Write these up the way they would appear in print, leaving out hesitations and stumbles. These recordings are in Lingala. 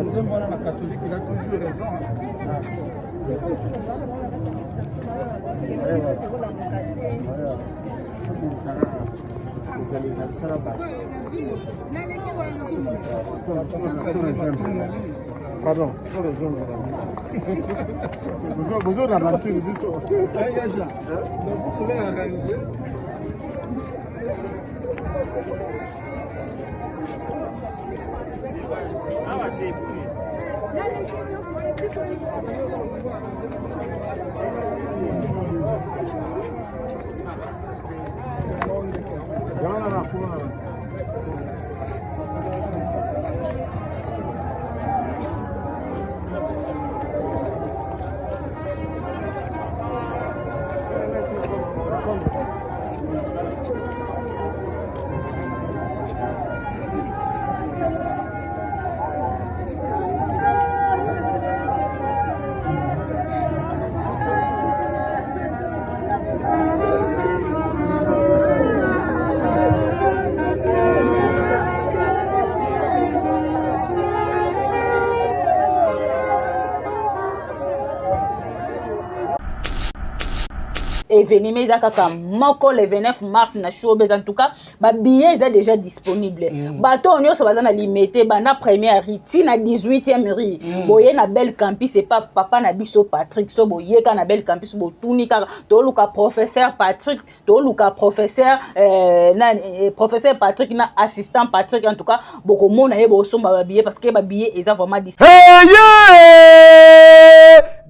C'est moi, la catholique, il a toujours raison. Pardon, vous avez la matière du soir. événement ezaka moko le 29 mars na showbiz en tout cas ba billets est déjà disponible bato nyonso baza na limité bana première riti na 18e ri boye na bel campus c'est pas papa na biso Patrick so boye ka na bel campus bo tuni ka to luka professeur Patrick to luka professeur professeur Patrick na assistant Patrick en tout cas boko mona ye bo somba ba billets parce que ba billets eza vraiment disponible.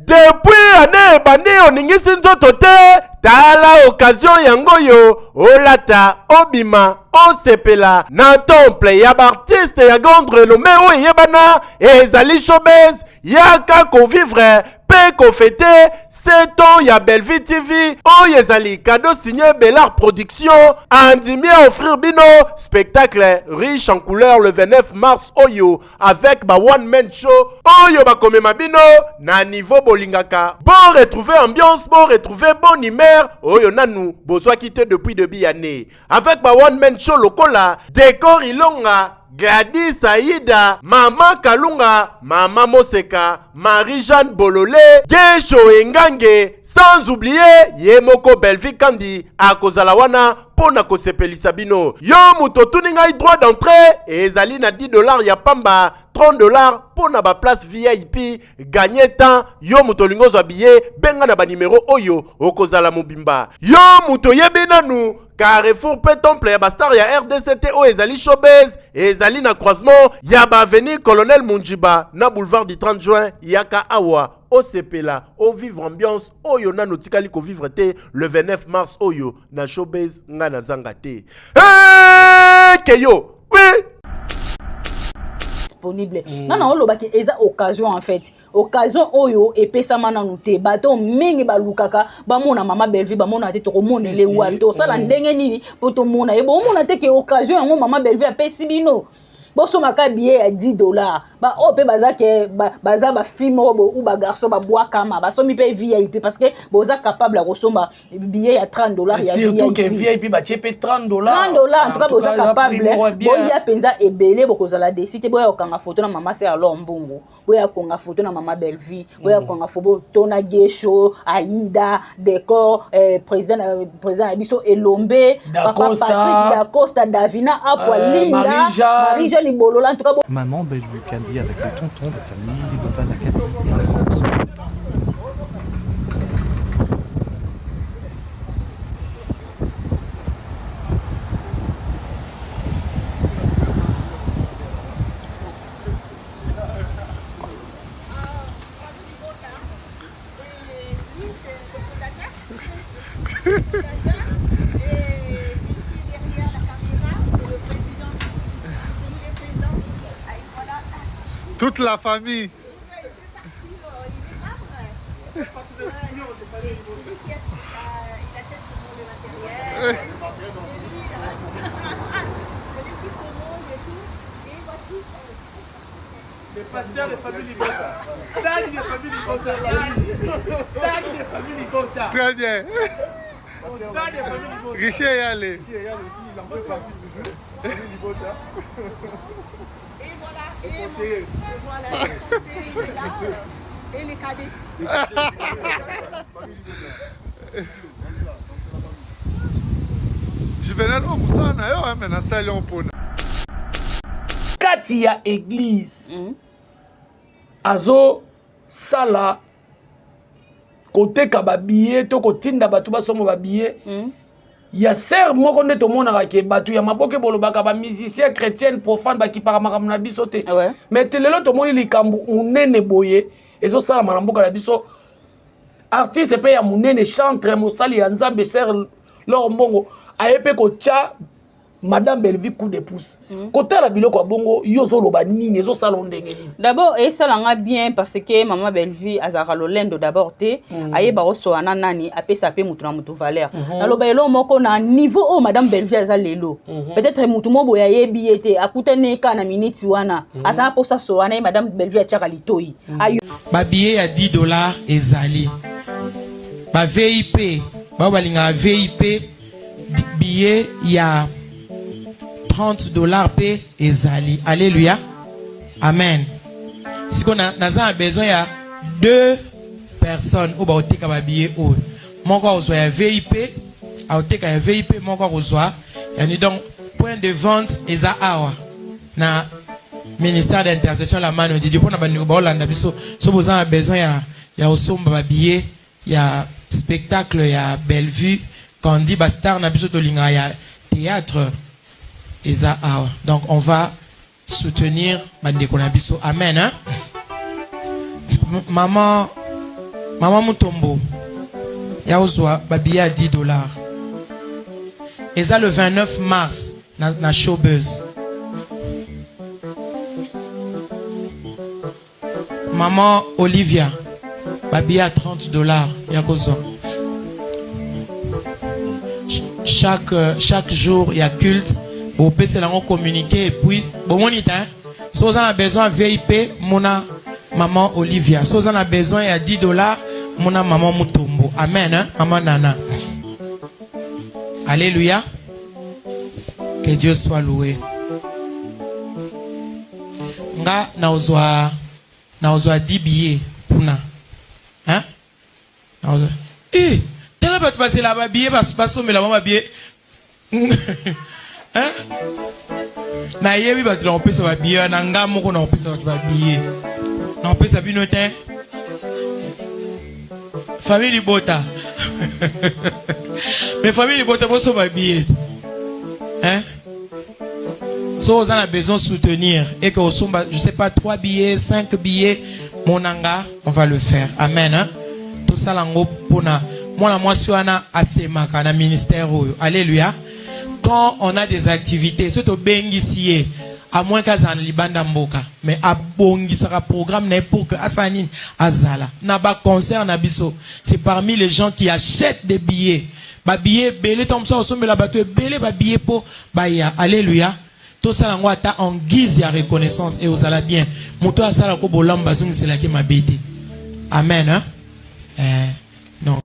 Depuis année bandi oningisi nzoto te tala occasion yango yo olata obima osepela na temple ya artiste ya grande renommée o yebana ezali showbiz yaka ko vivre pe ko fêter 7 ans ya Belleville TV o yezali cadeau signé Bellard Production andimi offrir bino spectacle riche en couleurs le 29 mars oyo avec ba one man show oyo ba komema bino na niveau bolingaka bon retrouver ambiance bon retrouver bon humeur oyo nanu bozwa quitté depuis début année avec ba one man show lokola décor ilonga Gladys Aïda, Mama Kalunga, Mama Moseka, Marie-Jeanne Bololé, Gesho Engange, sans oublier Yemoko Belleville Kandi, Akozalawana, Pona Kosepelisa bino. Yo muto tuninga droit d'entrée, et Zali na $10 ya pamba, $30 pona ba place VIP, gagner temps, yo muto lingo habillé, benga na ba numéro oyo, Okozala Mobimba. Yo muto yebenanu, Carrefour pe temple ya bastar ya RDCT o ezali showbiz ezali na croisement ya ba avenue Colonel Munjiba na boulevard du 30 juin yaka awa o sepela o vivre ambiance oyo na notikali ko vivre te le 29 mars oyo na showbiz nga na zanga te keyo oui disponible. Non non lobaki eza occasion en fait. Occasion oyo epesama na nute bato mingi balukaka ba mona mama Belleville ba mona te to mona le wato sala ndenge nini poto mona e bo mona te ke occasion yango mama Belleville apesi bino. Boso maka billet à $10. Ba ope bazake baza ba film ou ba garçon ba bois kama ba somi pe VIP parce que boza capable à resomba billet ya $30 ya VIP. Surtout que VIP ba chepe $30. $30 en tout cas boza capable. Boya penza ebele bokozala décider boya okanga photo na mama c'est alors mbongo. Boya konga photo na mama Belleville, boya konga photo tona Gesho, Aïda, décor président Abiso Elombe, papa Patrick Dacosta, Davina Apoalinda, Marie-Jeanne Bolola en tout cas. Maman Belleville Kandi avec les tontons de famille, les botanes à Cathy et la France. Toute la famille. Les pasteurs de famille Ligota. Tag de famille Ligota. Tag de famille Ligota. Très bien. Tag de famille Ligota. Richard Yale. Richard Yale aussi, il en fait partie toujours. Famille Ligota. Et voilà. conseiller. Voilà, et les cadets. Juvenal Omusana, yo, mais na sali on pona. Kati ya église. Azo sala koteka babillet to kotinda bato basomo babillet. Ya ser moko nde tomonaka ke bato ya maboke bolobaka ba musicien chrétien profane bakipaka makambo na biso te. Mais te lelo tomoni likambo munene boye ezosala na mboka na biso. Artiste pe ya munene chantre mosali ya nzambe ser lor mbongo ayepe kotia Madame Bellevue coup de pouce. Kota la biloko bongo yozo loba nini ezo sala ndenge nini. D'abord et ça l'a bien parce que maman Bellevue azara lolendo d'abord te ayeba oso ana nani apesa pe mutu na mutu valeur. Na loba elo moko na niveau o Madame Bellevue aza lelo. Peut-être mutu mo boya yebi ete akutane ka na minute wana. Asa po sa so wana Madame Bellevue achaka litoi. Ba billet ya $10 ezali. Ba VIP, ba balinga VIP billet ya $30 pe ezali. Alléluia. Amen. Si on a besoin il y a 2 personnes au baoteka ba billet ou moko ozoya VIP, aoteka ya VIP moko ozoa. Yani donc point de vente eza awa na ministère d'intercession la mano di pour na ba ba Hollande biso so besoin ya osomba ba billet ya spectacle ya Bellevue quand dit ba star na biso to linga ya théâtre. Donc on va soutenir Mandeko Nabiso. Amen. Hein? Maman Mutombo. Yaozwa babia à $10. Et ça le 29 mars na showbuzz. Maman Olivia. Babia à $30. Yakozwa. Chaque jour il y a culte. Vous pouvez se communiquer et puis bon monita si vous avez besoin de VIP mona maman Olivia si vous avez besoin il y a $10 mona maman Mutombo. Amen. Hein? Maman Nana. Alléluia. Que Dieu soit loué. Nga na ozwa 10 billets puna hein tellement pas passer là-bas billet pas sommer là-bas billet hein? Na yebi ba tu pesa ba billet na nga moko na pesa ba billet. Na pesa bino te. Famille Bota. Mais famille Bota boso ba billet. Hein? So on a besoin de soutenir et que somba je sais pas 3 billets, 5 billets mon anga, on va le faire. Amen hein? Tout ça lango pona moi suana asemaka na ministère oyo. Alléluia. Quand on a des activités, surtout bengisie, à moins qu'à zan libanda mboka, mais à bongi sera programme n'est pour que asanin azala. Naba concert nabiso, c'est parmi les gens qui achètent des billets. Ba billet belé tom ça au sommet la bateau belé ba billet pour baya. Alléluia. Tout ça l'ango ata en guise ya reconnaissance et aux ala bien. Moto asala ko bolamba zungi c'est la qui m'a bété. Amen hein. Non.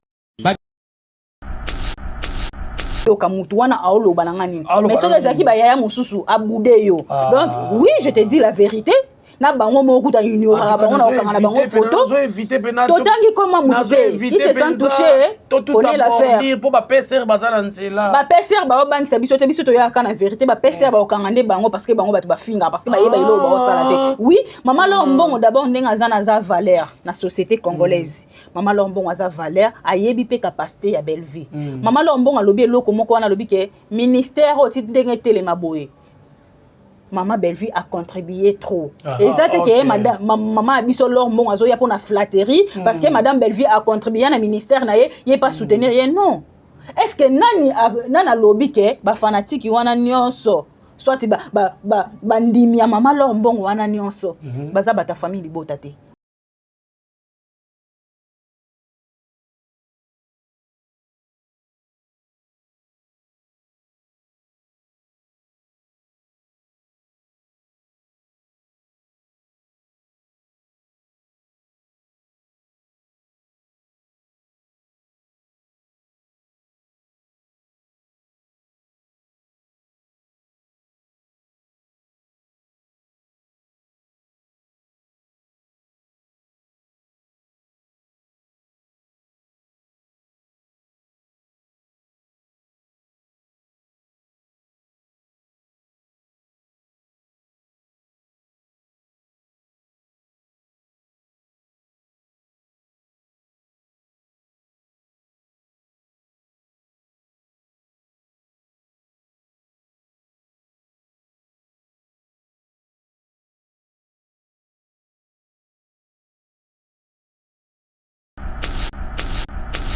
Yoka mutu wana aoloba na ngani mais soki ezaki bayaya mosusu abude yo donc oui je te dis la vérité na bango moko ta ignoraka bango na okanga na bango photo totangi koma mutu te il se sent touché connaît l'affaire pour ba PCR bazala nzela ba PCR ba obangisa biso te biso to yaka na vérité ba PCR ba okanga nde bango parce que bango bato ba finga parce que ba yeba ilo ba osala te oui maman lo mbongo d'abord ndenga azana za valeur na société congolaise maman lo mbongo aza valeur ayebi pe capacité ya Bellevue maman lo mbongo alobi eloko moko wana alobi ke ministère o ti ndenge telema boye Maman Bellevue a contribué trop. Et ça, c'est que maman a dit leur mot à pour la flatterie parce que Madame Bellevue a contribué à un ministère, il n'est pas soutenir. Non. Est-ce que nana lobby ke ba fanatique wana nyonso soit ba ndimi ya maman leur mbongo wana nyonso baza bata famille libota te.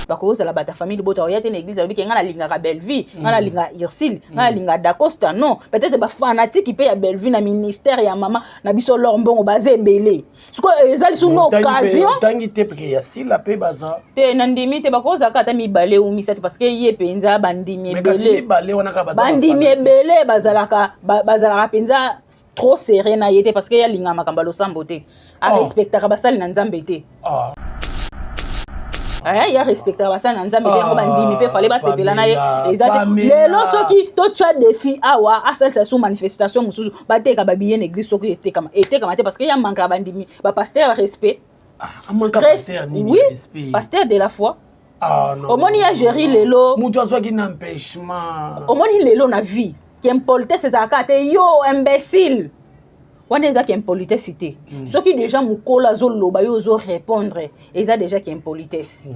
bakozala bata famille bota oya te na église alobi ke nga nalingaka Belleville nga nalinga Ursule nga nalinga Dacosta non peut-être ba fanatique pe ya Belleville na ministère ya mama na biso lor mbongo baza ebele siko ezali sous occasion tangi te peke ya sila pe baza te nandimi te bakoza kata mibale ou misatu parce que ye penza bandimi ebele bandimi ebele bazalaka penza trop serré na yete parce que ya linga makamba losambo te a respectaka basali na nzambe te ya respectaka basali na nzambe te yango bandimi pe fallait basepela na ye ezati lelo soki to tcha défi awa asalisa sous manifestation mususu bateka babiye na église soki etekama te parce que ya manka bandimi ba pasteur respect oui pasteur de la foi omoni ya géri lelo mutu azwaki na empêchement omoni lelo na vie qui impolitesse ezalaka te yo imbécile wana eza ki impolitesse te soki déjà mokolo azoloba yo ozorépondre eza déjà ki impolitesse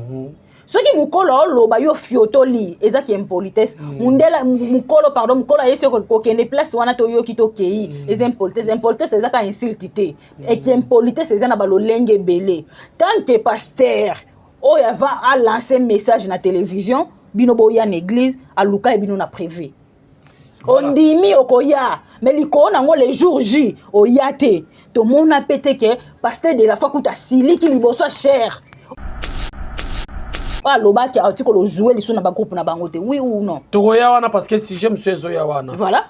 soki mokolo oloba yo fiotoli eza ki impolitesse mokolo ayesi kokende place wana toyoki tokei eza impolitesse eza ka insulte te eki impolitesse eza na balolenge ebele tant que pasteur oyo ava alancer message na télévision bino boya na église aluka bino na privé ondimi okoya mais likolo nango le jour J oya te to mona pété que pasteur de la foi kuta siliki liboso cher aloba ki atiko lo jouer liso na ba groupe na bango te oui ou non tokoya wana parce que si j'aime ce ya wana voilà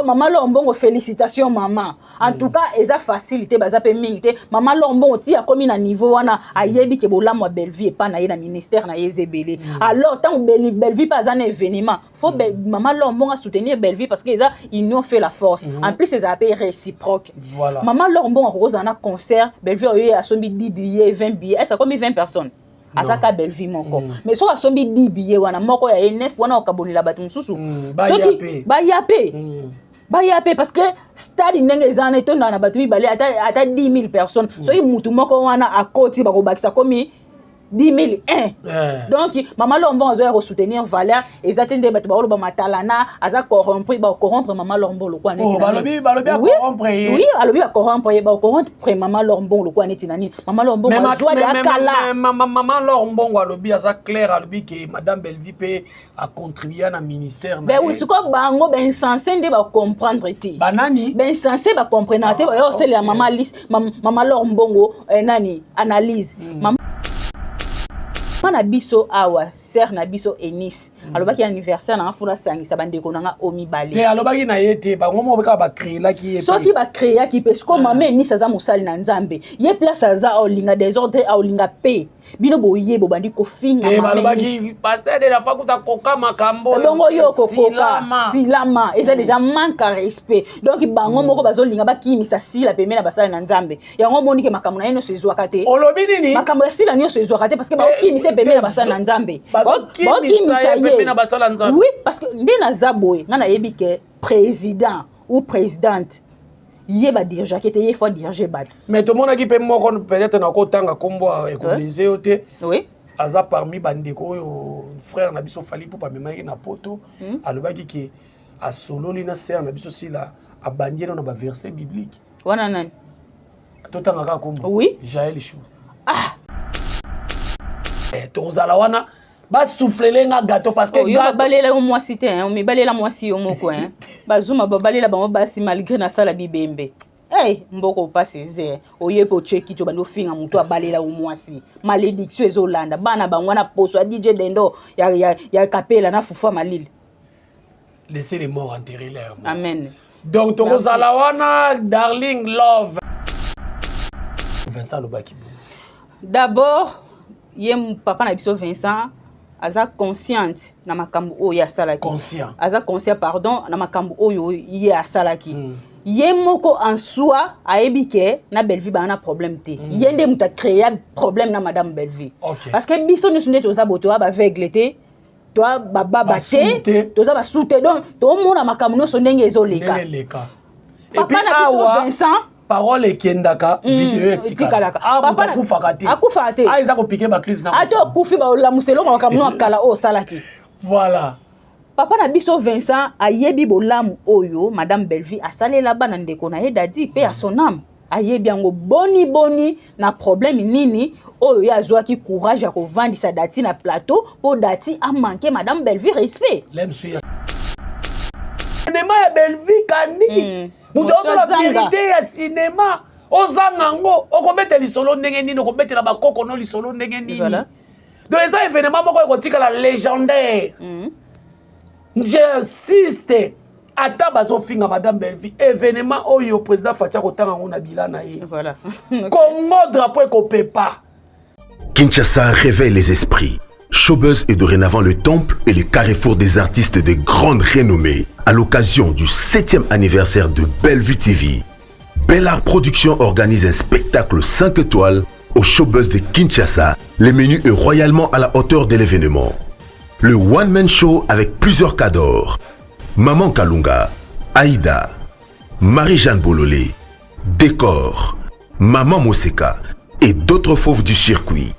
maman Lombongo félicitations maman en tout cas eza facilité baza pe mingi te maman Lombongo ti akomi na niveau wana ayebi ke bolamu wa Belleville pa na ye na ministère na yezebele alors tant Belleville pas un événement faut maman Lombongo soutenir Belleville parce que eza union fait la force en plus eza pe réciproque voilà maman Lombongo akoza na concert Belleville oyo asombi 10 billets 20 billets ça comme 20 personnes azaka Belleville moko mais so asombi 10 billets wana moko ya 9 wana okabonela bato mususu soki bayape parce que stade ndenge ezana etonda na bato mibale ata 10 000 personnes soki mutu moko wana akoti bakobakisa komi 10 001 donc maman Lombongo azoya soutenir Valère ezatende bato baolo ba matalana aza corrompre maman Lombongo lokwa neti balobi corrompre oui alobi corrompre maman Lombongo lokwa neti nani maman Lombongo azwa de akala maman Lombongo alobi aza clair alobi que madame Belleville pe a contribué na ministère ben oui siko bango ben censé nde ba comprendre te banani ben censé ba comprendre te yo c'est la maman liste maman Lombongo nani analyse na biso awa sœur na biso Enis alobaki anniversaire na fula sangisa bandeko nanga omibale te alobaki na yete bango mo beka ba créer la ki soki ba créer ki parce que maman Enis aza musali na nzambe ye place aza olinga désordre olinga paix bino boye bo bandi kofinga maman alobaki pasteur de la foi kuta koka makambo bongo yo kokoka silama eza déjà manque à respect donc bango moko bazolinga bakimisa sila pemena basala na nzambe yango monike makambo na yeno sezwaka te olobi nini makambo ya sila nyo sezwaka te parce que bakimisa pemena basala na nzambe bakimisa ye oui parce que nde naza boye nga nayebi ke président ou présidente ye ba dirige ke te ye faut diriger bato mais to mona ki pe moko peut-être na ko tanga kombo économiser yote oui aza parmi bandeko oyo frère na biso fali po pa memaki na poto alobaki ke asololi na sœur na biso sila abandie na ba verset biblique wana nani to tanga ka kombo oui Jaël Chou tozala wana basouffler nga gâteau parce que yo balela yo mwasi te on mibalela mwasi yo moko bazuma babalela bango basi malgré na sala bibembe mboko pasi ze oyepo cheki to bando finga mutu abalela yo mwasi malédiction ezolanda bana bangwana poso DJ Dendo ya kapela na fufa malile laissez les morts enterrer leur mort. Amen. Donc tozala wana darling love Vincent Lobaki d'abord ye papa na biso Vincent aza consciente na makambo oyo asalaki aza conscient pardon na makambo oyo ye asalaki ye moko en soi ayebi ke na Belleville ba na problème te ye nde muta créer problème na madame Belleville parce que biso nous nde toza boto ba aveugle te toi baba te toza ba soute donc to mona makambo no so ndenge ezoleka et puis awa Vincent parole ekendaka video etikala papa akufaka te akufa te aiza ko piquer ba crise na ato kufi ba la muselo makambo no akala o salaki voilà papa na biso Vincent ayebi bolamu oyo madame Belleville asalela bana ndeko na ye dadi pe à son âme ayebi yango boni na problème nini oyo ya azwaki courage ya kovandisa Dati na plateau po Dati a manqué madame Belleville respect. Cinéma ya Belleville kandi mutu la vérité ya cinéma ozanga ngo okobetela lisolo ndenge nini okobetela bakoko no lisolo ndenge nini. Donc eza événement moko ekotika la légendaire. J'insiste ata bazofinga madame Belleville événement oyo président Fatia kotanga ngona bilana ye. Voilà. Congo drapeau ekopepa. Kinshasa réveille les esprits. Showbuzz est dorénavant le temple et le carrefour des artistes de grande renommée. À l'occasion du 7e anniversaire de Bellevue TV, Bellart Productions organise un spectacle 5 étoiles au Showbuzz de Kinshasa. Le menu est royalement à la hauteur de l'événement. Le one-man show avec plusieurs cadors. Maman Kalunga, Aïda, Marie-Jeanne Bololé, Décor, Maman Moseka et d'autres fauves du circuit.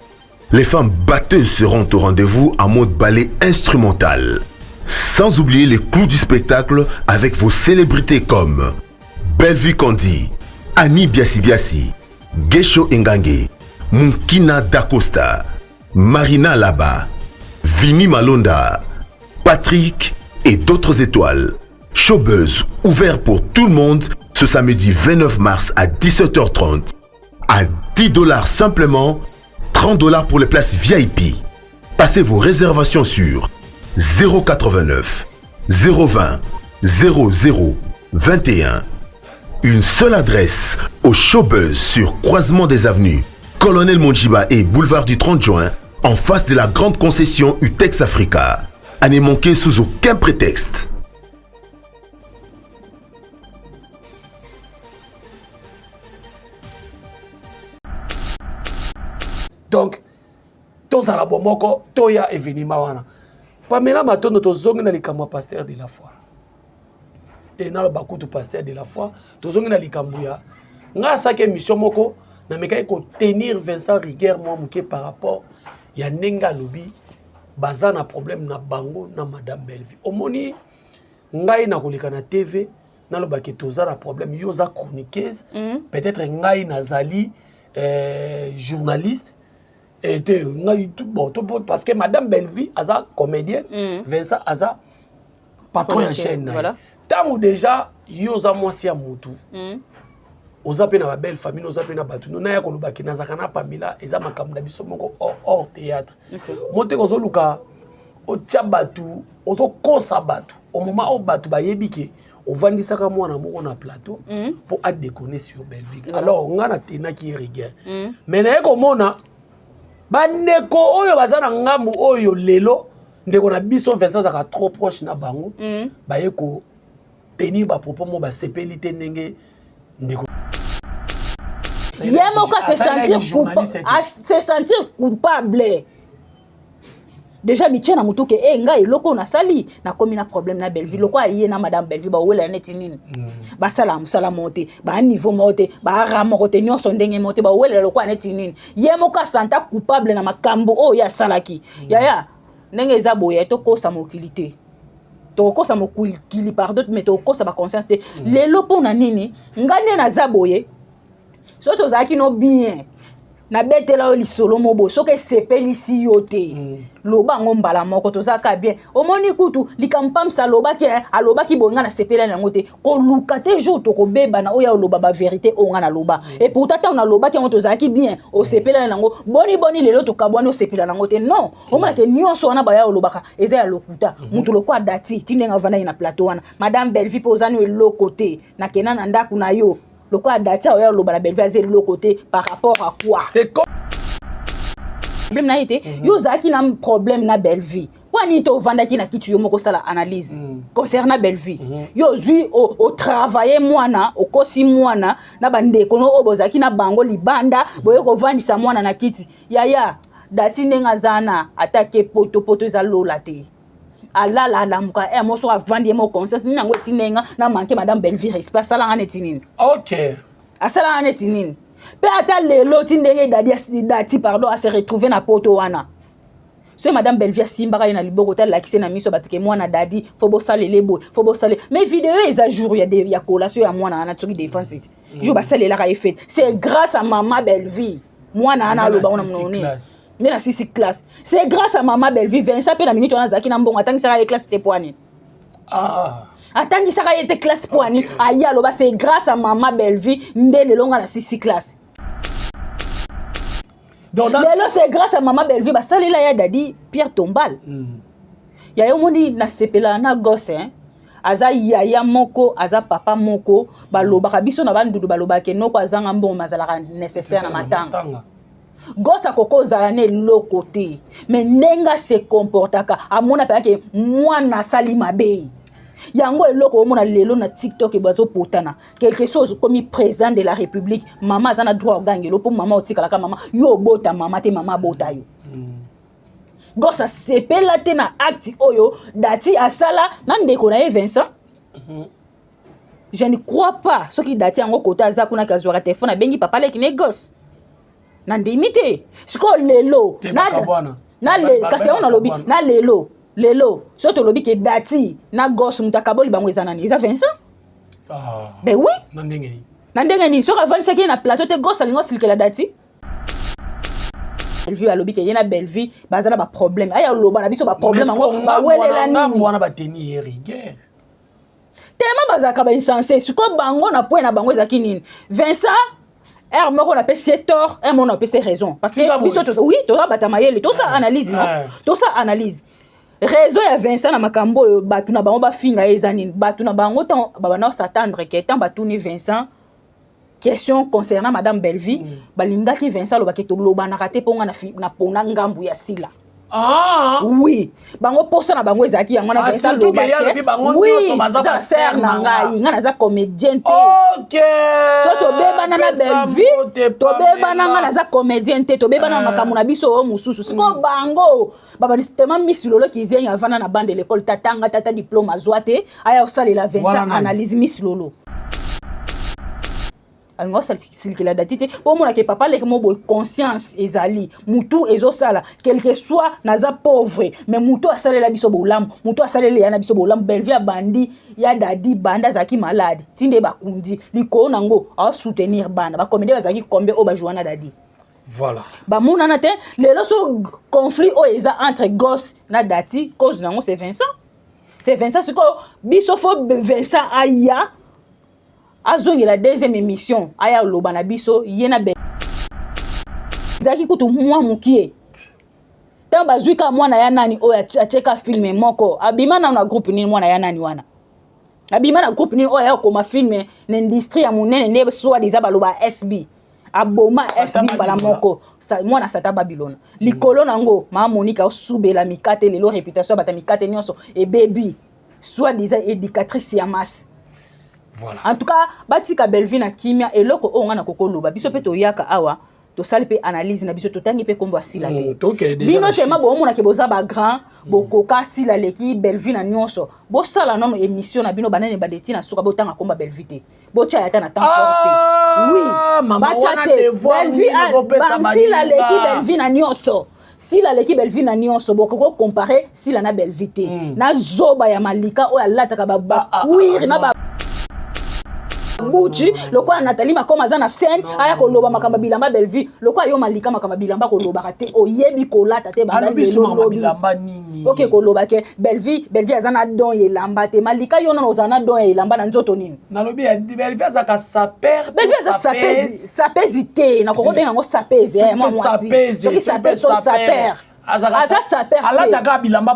Les femmes batteuses seront au rendez-vous en mode ballet instrumental. Sans oublier les clous du spectacle avec vos célébrités comme Bellevue Kandi, Annie Biasi, Gesho Engange, Munkina Dacosta, Marina Laba, Vini Malonda, Patrick et d'autres étoiles. Showbuzz ouvert pour tout le monde ce samedi 29 mars à 17h30 à $10 simplement, $30 pour les places VIP. Passez vos réservations sur 089 020 00 21. Une seule adresse au Showbuzz sur Croisement des Avenues, Colonel Monjiba et Boulevard du 30 juin, en face de la grande concession Utex Africa. À ne manquer sous aucun prétexte. Donc, tous à la bomoko, toya et vini mawana. Pamela matono to zongi na likambo pasteur de la foi. Et na le bakutu pasteur de la foi, to zongi na likambo ya. Nga sa ke mission moko na meka ko tenir Vincent Riguer moi muke par rapport ya nenga lobi baza na problème na bango na madame Belleville. Omoni ngai na kolika na TV na lo baki toza na problème yoza chroniqueuse, peut-être ngai nazali journaliste. Et bon, parce que madame Belleville aza comédienne, Vincent aza patron de chaîne. Voilà. Tant ou déjà yoza mwasi ya mutu. Oza pe na ba belle famille, oza pe na batu. Na ya koluba ki nazaka na pamila eza makambo na biso moko hors théâtre. Monte kozo luka o tia batu, ozo kosa batu. Au moment où batu ba yebike, o vandisaka mwana moko na plateau pour a déconner sur Belleville. Alors on a tena ki rigueur. Mais na ko mona bandeko oyo bazana ngambu oyo lelo ndeko na biso Vincent zaka trop proche na bango baye ko tenir ba propos mo ba sepelité ndenge ndeko Yemo ka se sentir coupable. Déjà mi tiena mutu ke ngai loko na sali na komi na problème na Belleville loko aye na madame Belleville ba wela neti nini ba sala musala monte ba niveau monte ba ramo kote nyonso ndenge monte ba wela loko neti nini yemo ka santa coupable na makambo o ya salaki ya ndenge eza boya to kosa mokilité to kosa mokili pardon mais to kosa ba conscience te lelo pona nini ngane na zaboye so to zaki no bien na betela oli solo mobo soke sepeli si yote loba ngombala moko tozaka bien omoni kutu likampam sa loba ki aloba ki bonga na sepela na ngote ko luka te jour to ko beba na oya loba ba vérité onga na loba et pourtant on a loba ki ngoto zaki bien o sepela na ngo boni lelo to kabwani o sepela na ngote non o mona ke nyonso wana ba ya loba ka eza ya lokuta mutu lokwa dati tinenga vana ina plateau wana madame Belleville posani le côté na kenana ndaku na yo le quoi data oya loba na Belleville azeli le côté par rapport à quoi c'est comme problème na été yo zaki na problème na Belleville kwani to vanda ki na kitu yo moko sala analyse concernant Belleville yo zui au travailler mwana au kosi mwana na bandeko no obozaki na bango libanda boye ko vandisa mwana na kiti yaya dati ndenga zana attaquer poto za lola te ala la muka e moso avandi mo conscience ni nango tinenga na manke madame Belleville respect sala ngane tinini OK asala ngane tinini pe ata lelo tindenge dati pardon a se retrouver na poto wana So madame Bellevie simbaka na liboko ta lakise na miso batuke mwana dadi faut bosale lebo faut bosale mais vidéo les a jour il y a collation ya mwana na tsoki défense it jo basale la ka effet c'est grâce à maman Bellevie mwana ana loba ona monone ne na 6 classe c'est grâce à maman Bellevie Vincent pe na minute on zaki na mbongo atangi saka classe te poani atangi saka yete classe poani aya loba c'est grâce à maman Bellevie ndele longa na 6 classe. Mais là, c'est grâce à maman Bellevie, bah ça là, il y a dadi Pierre Tombal. Il y a un monde na sepela na gosse, hein. Aza yaya moko, aza papa moko, bah loba kabiso na bandu ba loba ke noko azanga mbon mazala nécessaire na matanga. Gosse a koko zalane lo côté, mais nenga se comportaka. Amona pa ke mwana sali mabe. Yango eloko omona lelo na TikTok e bazo potana quelque chose comme président de la République maman azana droit gangelo pour maman otikala ka maman yo bota maman te maman bota yo gossa sepela te na acte oyo dati asala na ndeko na Vincent je ne crois pas ce qui dati yango kota azakuna kazwara téléphone bengi papa leki ne gosse na ndimite siko lelo na le kasi on lobi na lelo soto lobi ke dati na gosse mutakaboli bango ezanani eza Vincent ben oui nandenge ni soka 25 na plateau te gosse alingo silkela dati Bellevie alobi ke yena Bellevie bazana ba problème aya loba na biso ba problème ngo ba welela ni mwana bateni rigueur tellement bazaka ba insensé siko bango na point na bango ezaki nini Vincent moko na pese tort moko na pese raison parce que biso to oui to bata mayele to ça analyse non to ça analyse raison ya Vincent na makambo batu na bango ba finga ezanini batu na bango tant bana s'attendre que tant batu ni Vincent question concernant madame Bellevie balingaki Vincent lobaki to loba na raté ponga na pona ngambu ya sila oui bango posa na bango ezaki yango na Vincent lobaki oui za ser na ngai nga na za comédien te OK so to beba na Bellevie to beba na nga na za comédien te to beba na makambo na biso o mususu siko bango baba tellement misilolo kizenya vana na bande l'école tatanga tata diplôme azwate aya osalela Vincent analyse misilolo alngo silkela dati te po mona ke papa leki mo boy conscience ezali mutu ezosala quelque soit naza pauvre mais mutu asalela biso bolam mutu asalela yana biso bolam Bellevie bandi ya dadi banda zaki malade tinde bakundi liko nango a soutenir bana ba comédie bazaki kombe o ba joana dadi voilà ba muna na te lelo so conflit o eza entre gosse na dati cause nango c'est Vincent siko biso fo Vincent aya azongi la deuxième émission aya loba na biso yena be zaki kutu mwa mukie ta bazuika mwana ya nani o acheka filme moko abima na groupe ni mwana ya nani wana abima na groupe ni o ya koma filme na industrie ya munene ne so diza baloba SB aboma SB bala moko mwana sata Babylone likolo nango ma Monica osubela mikate lelo réputation bata mikate nyonso e baby soit diza éducatrice ya masse. Voilà. En tout cas, batika Bellevie na kimia eloko o ngana kokoloba biso pe to yaka awa to sali pe analyse na biso to tangi pe kombo asila te. Bino tema bo mona ke boza ba grand bo koka sila leki Bellevie na nyonso. Bo sala non émission na bino banane badeti na suka bo tanga komba Bellevie te. Bo tia yata na temps forte. Oui. Bacha te Bellevie a sila leki Bellevie na nyonso. Si la l'équipe Bellevie na nyonso boko comparer si la na Bellevie te. Na zoba ya malika o ya lataka ba kuir na ba Buchi lokwa Nathalie makoma za na scène aya koloba makamba bilamba Bellevie lokwa yo malika makamba bilamba koloba te oyebi kolata te banda lelo bilamba nini OK koloba ke Bellevie azana don ye lamba te malika yo na ozana don ye lamba na nzoto nini nalobi Bellevie azaka saper Bellevie za sapezi te na koko benga ngo sapezi moi si sapezi so saper aza saper alata bilamba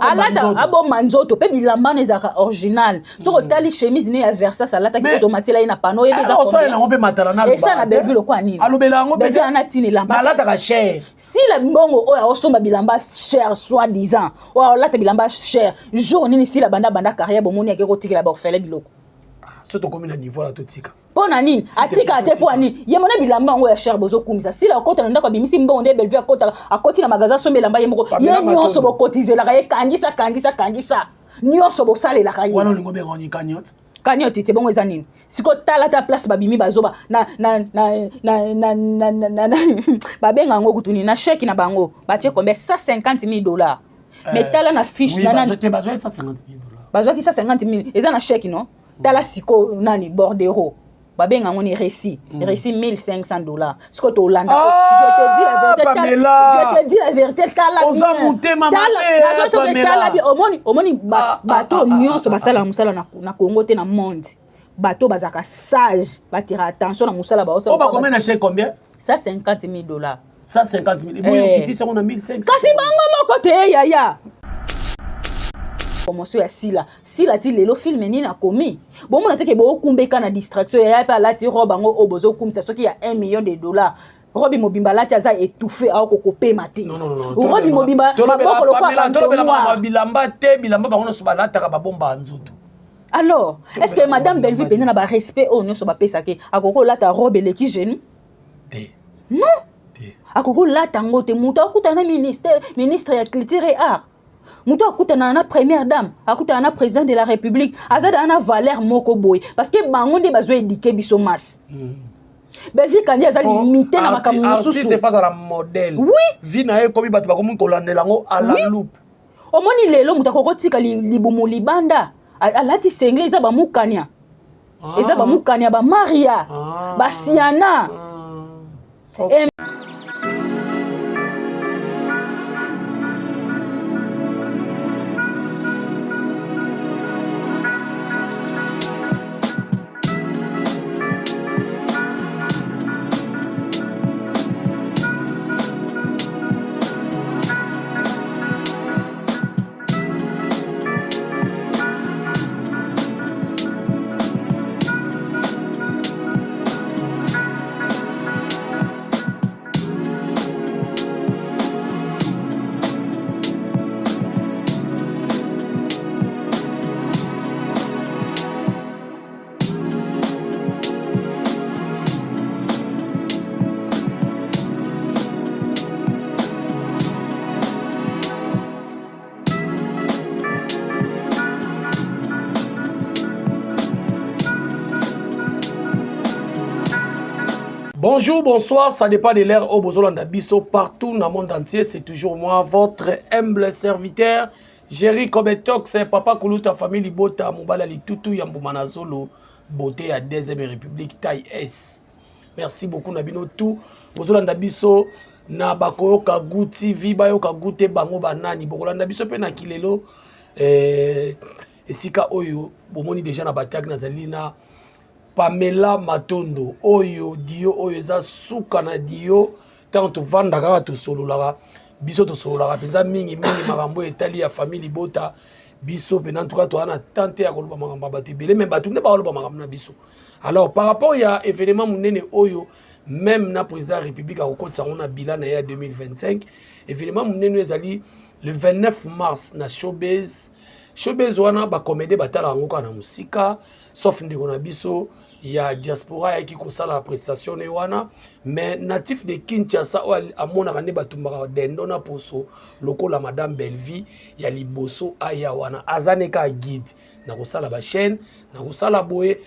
abo manzoto pe bilamba nezaka original so otali chemise ne ya Versace alata ki automatique ina pano e beza ko na ngombe matala na et ça na Bellevie lo kwa nini alobela ngombe Bellevie ana tini lamba alata ka cher si la mbongo oya osomba bilamba cher soi disant o alata bilamba cher jour nini si la banda carrière bomoni akeko tikela ba ofele biloko soto komi na niveau la totika pona nini atika te po nini ye mona bilamba ngo ya cher bozo kumisa si la kota ndako bimisi mbongo nde Bellevie akoti na magasin sombe lamba ye moko ye nyonso bo cotiser la ye kangisa nyonso bo sale la ye wana lingo be ngoni kanyoti te bongo eza nini siko tala ta place babimi bazoba na babenga ngo kutuni na chèque na bango batie combien $150,000 mais tala na fiche oui, nana besoin ça 50 000 $. Besoin qui ça 50 000 et ça na chèque non tala siko nani bordero babenga ngoni récit 1500 $. Ce que tu Hollande je te dis la vérité je te dis la vérité tala oza mutema mabe tala omoni bato nyonso basala musala na Congo te na monde bato bazaka sage batira attention na musala ba on va combien na combien ça 50 000 $. Ça 50 000 et moi qui dit ça on a 1500 kasi bango moko te yaya promotion ya sila ti lelo film nini na komi bon mona te ke bo kumbeka na distraction ya pa lati robe ngo obozo kumisa soki ya $1 million. Robi mobimba lati aza étouffé a kokope mate robi mobimba maboko lokwa bilamba te bilamba bango no soba lata ka babomba nzutu. Alors, est-ce que Madame Belleville peut n'a pas respect au nyo so ba pesa ke akoko lata robe leki jeune? Non. Akoko lata ngote muta okutana ministre ya culture et art. Muta okutana na première dame, akutana na président de la République, azada na valeur moko boy parce que bango nde bazo éduquer biso masse. Belleville kandi aza limité na makambo mususu. C'est face à la modèle. Oui. Vi na e komi batu ba komi kolandela ngo à la loupe. Omoni lelo muta kokotika libumu libanda. Alati sengle eza ba mukanya. Eza ba mukanya ba Maria. Ba Siana. Bonjour, bonsoir, ça dépend de l'ère au Bozolanda Bisso, partout dans le monde entier. C'est toujours moi, votre humble serviteur, Jerry Kobetok, c'est Papa Koulouta, famille Libota, Moubala Litutu, Yamboumanazolo, beauté à 2e République, taille S. Merci beaucoup, Nabino, tout. Bozolanda Bisso, na Bakoyo Kagu TV, Bayo Kagu Te Bango Banani, Bozolanda Bisso, Pena Kilelo, et Sika Oyo, Bomoni déjà na Batiak Nazalina. Pamela Matondo oyo dio oyo eza suka na dio tant vanda kaka to solola biso to solola penza mingi makambo etali ya famille Bota biso pena en tout cas to ana tante ya koloba makambo bati belé même batu ne ba koloba makambo na biso. Alors par rapport ya événement munene oyo même na président de la République a okotsa on a bilan na ya 2025 événement munene ezali le 29 mars na Showbiz wana ba comédie batala ngo kana musika sauf ndeko na biso ya diaspora ya ki kosala la prestation ne wana mais natif de Kinshasa amona kande batumbaka dendo na poso lokola Madame Belleville ya liboso aya wana azane ka guide na kosala ba chaîne na kosala boye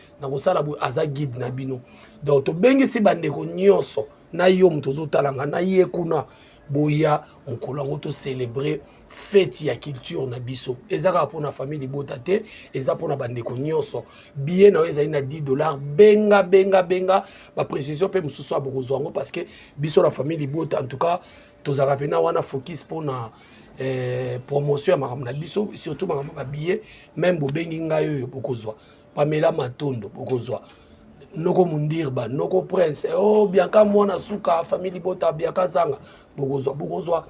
aza guide na bino donc to bengi si bandeko nyonso na yo mtozo talanga na ye kuna boya mokolo ngo to célébrer fête ya culture na biso ezaka pour na famille Bota te eza pour na bandeko nyonso billet na ezali na $10 benga ba précision pe mususu abokozwa ngo parce que biso la famille Bota en tout cas tozaka pena wana focus pour na promotion ya makambo na biso surtout makambo ba billet même bobengi ngai yo bokozwa Pamela Matondo bokozwa Noko Mundirba, Noko Prince, oh Bianca Mwana Suka, famille Bota, Bianca Zanga, Bogozoa,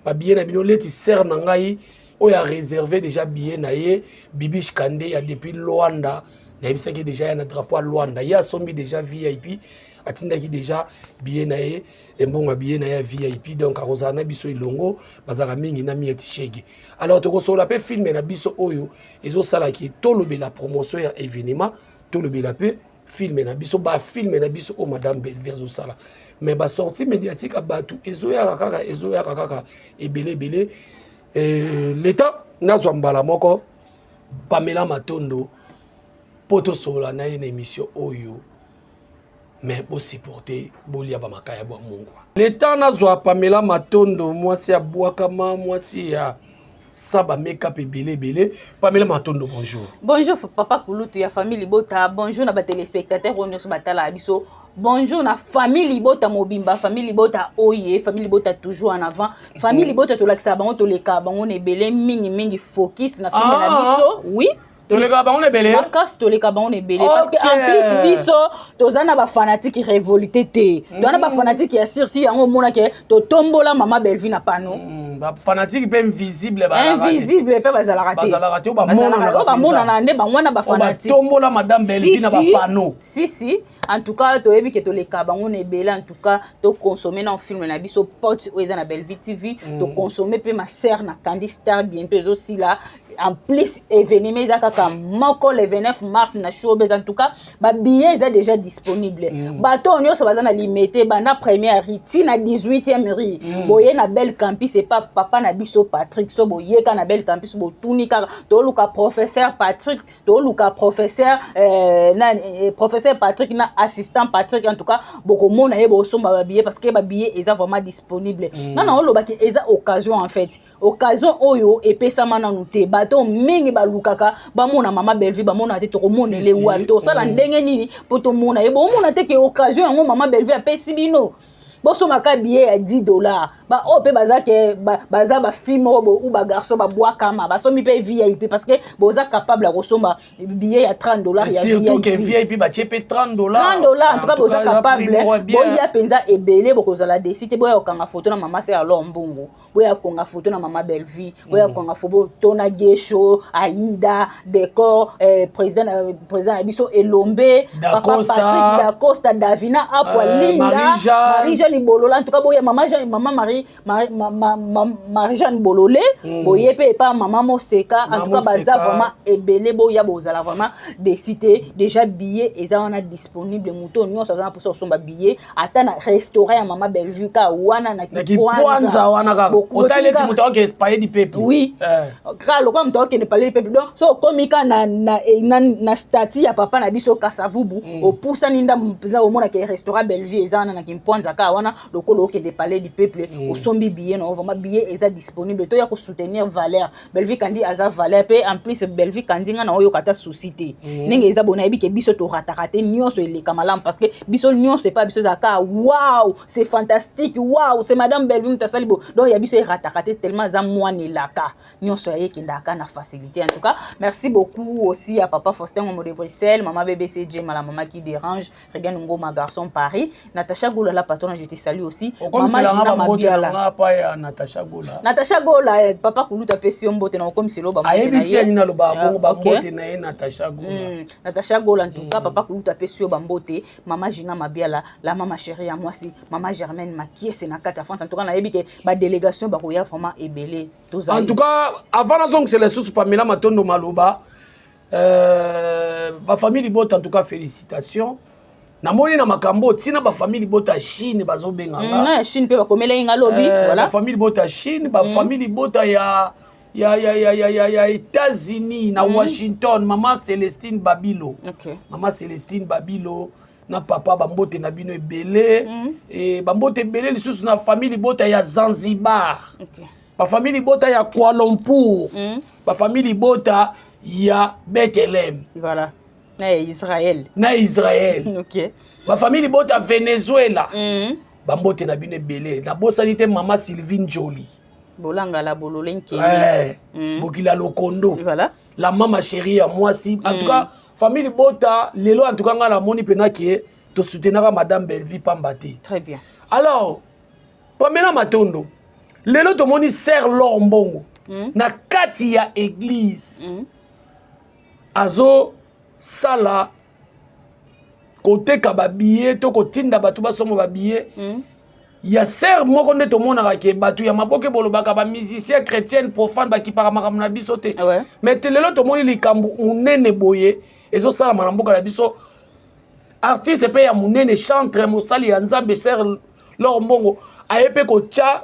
ba billet na bino leti ser na ngai, o ya réservé déjà billet na ye, Bibish Kande ya depuis Luanda, na yebisa ki déjà ya na drapeau Luanda, ya sombi déjà VIP, atinda ki déjà billet na ye, mbonga billet na ya VIP, donc akoza na biso ilongo, bazaka mingi na mieti shege. Alors toko sola pe filmer na biso oyo, ezo sala ki tolobe la promotion ya événement, tolobe la pe film na biso ba film na biso o Madame Belleville sala mais ba sortie médiatique abatu ezoya kaka ebele l'état nazwa mbala moko Pamela Matondo poto sola na une émission oyo mais bo supporter bolia ba makaya bo mungwa l'état nazwa Pamela Matondo mwasi ya bwakama mwasi ya ça ba make-up belé. Pamela Matondo, bonjour. Bonjour papa Kulutu ya famille Libota. Bonjour na ba téléspectateurs on so batala biso. Bonjour na famille Libota Mobimba, famille Libota Oye, famille Libota toujours en avant. Famille Libota to laksa bango to leka bango ne belé mingi focus na film na biso. Oui. To leka bango ne belé. Podcast to leka bango ne belé parce que en plus biso tozana ba fanatique révolté té. Tozana ba fanatique ya sursi yango mona ke to tombola mama Belvi na pano. Ba fanatique pe invisible ba invisible pe bazala raté. Bazala raté ba mona na nde ba wana ba fanatique. Ba tombola madame Belvi na ba pano. Si. En tout cas, to ebi ke to leka bango ne belé en tout cas to consommer na film na biso pote oza na Belvi TV, to consommer pe ma sœur na Candy Star bientôt aussi là. En plus événement ezaka moko le 29 mars na showbiz en tout cas ba billets est déjà disponible bato nyonso bazana limité bana première riti na 18e ri boye na bel campus c'est pas papa na biso Patrick so boye ka na bel campus bo tunika to luka professeur Patrick to luka professeur professeur Patrick na assistant Patrick en tout cas boko mona ye bo somba ba billets parce que ba billets est vraiment disponible non lo ba ki eza occasion en fait occasion oyo epesa mana nuté bato mingi balukaka bamona mama Belvi bamona te to mona le wato sala ndenge nini poto mona e bo mona te ke occasion yango mama Belvi apesi bino boso maka billet à $10 ba ope bazake baza ba film ou ba garçon ba bois kama ba somi pe VIP parce que boza capable à resomba billet à $30 ya VIP surtout que VIP ba chepe $30 en tout cas boza capable boya penza ebele bokozala décider boya okanga photo na mama c'est alors mbongo boya konga photo na mama Belvi boya konga photo tona gesho Aïda décor président Abiso Elombe papa Patrick Dacosta Davina Apolinda Marie-Jeanne Bolola en tout cas boya maman Marie-Jeanne Bololé boye pe pas maman Moseka en tout cas baza vraiment ebele boya bozala vraiment décider déjà billet eza on a disponible muto nyonso za pour somba billet ata na restaurant ya mama Belvi ka wana na Kwanza wana ka hôtel eti muto ke payer du peuple oui ka lo comme muto ke ne parler du peuple donc so komika na stati ya papa na biso Kasavubu au poussa ninda mpeza au mona ke restaurant Belvi eza na Kimpwanza ka wana lokolo ke de parler du peuple au sombi billet non vraiment billet eza disponible to ya ko soutenir valeur Belvi kandi aza valeur pe en plus Belvi kandi nga na oyo kata société ninga eza bona ebi ke biso to ratakate nyonso ele kamalam parce que biso nyonso c'est pas biso zaka waouh c'est fantastique waouh c'est madame Belvi mutasalibo donc ya biso ratakate tellement za moine laka nyonso ya kindaka na facilité en tout cas merci beaucoup aussi à papa Faustin Ngomo de Bruxelles maman BBCJ la maman qui dérange regarde Ngoma garçon Paris Natacha Goula la patronne je te salue aussi maman Gina Mabiala Natacha Goula papa Kuluta pesi mbote na comme selo ba ayebi ni na loba bongo ba mbote na ye Natacha Goula Natacha Goula en tout cas papa Kuluta pesi ba mbote maman Gina Mabiala la maman chérie à moi si maman Germaine Makiese na kata France en tout cas na yebi ke ba délégation ba koya vraiment ebelé tous en tout cas avant la zone c'est les sous Pamela Matondo Maloba ba famille Libota en tout cas félicitations namoni na makambo tina ba famille Libota Chine bazobenga na Chine pe bakomela inga lobby voilà ba famille Libota Chine ba famille Libota ya États-Unis na Washington maman Célestine Babilo maman Célestine Babilo na papa bambote na bino ebele et bambote ebele lisusu na famille Libota ya Zanzibar ba famille Libota ya Kuala Lumpur ba famille Libota ya Bethlehem voilà na Israël OK ba famille Libota Venezuela bambote na bino ebele na bosani te mama Sylvine Jolie bolanga la bololenki bokila lokondo voilà la maman chérie à moi si en tout cas famille Libota lelo en tout cas ngala moni pena ki to soutenaka madame Belvi Pambati très bien alors Pamela Matondo lelo to moni sœur Laure Mbongo na kati ya église azo sala côté ka ba billet to ko tinda batu ba somo ba billet ya sœur moko nde to monaka ke batu ya maboke bolobaka ba musicien chrétien profane ba ki para makambo na biso te mais te lelo to moni likambu munene boye ezo sala na mboka na biso artiste pe ya munene chantre mosali ya nzambe sœur Laure Mbongo ayepe ko tia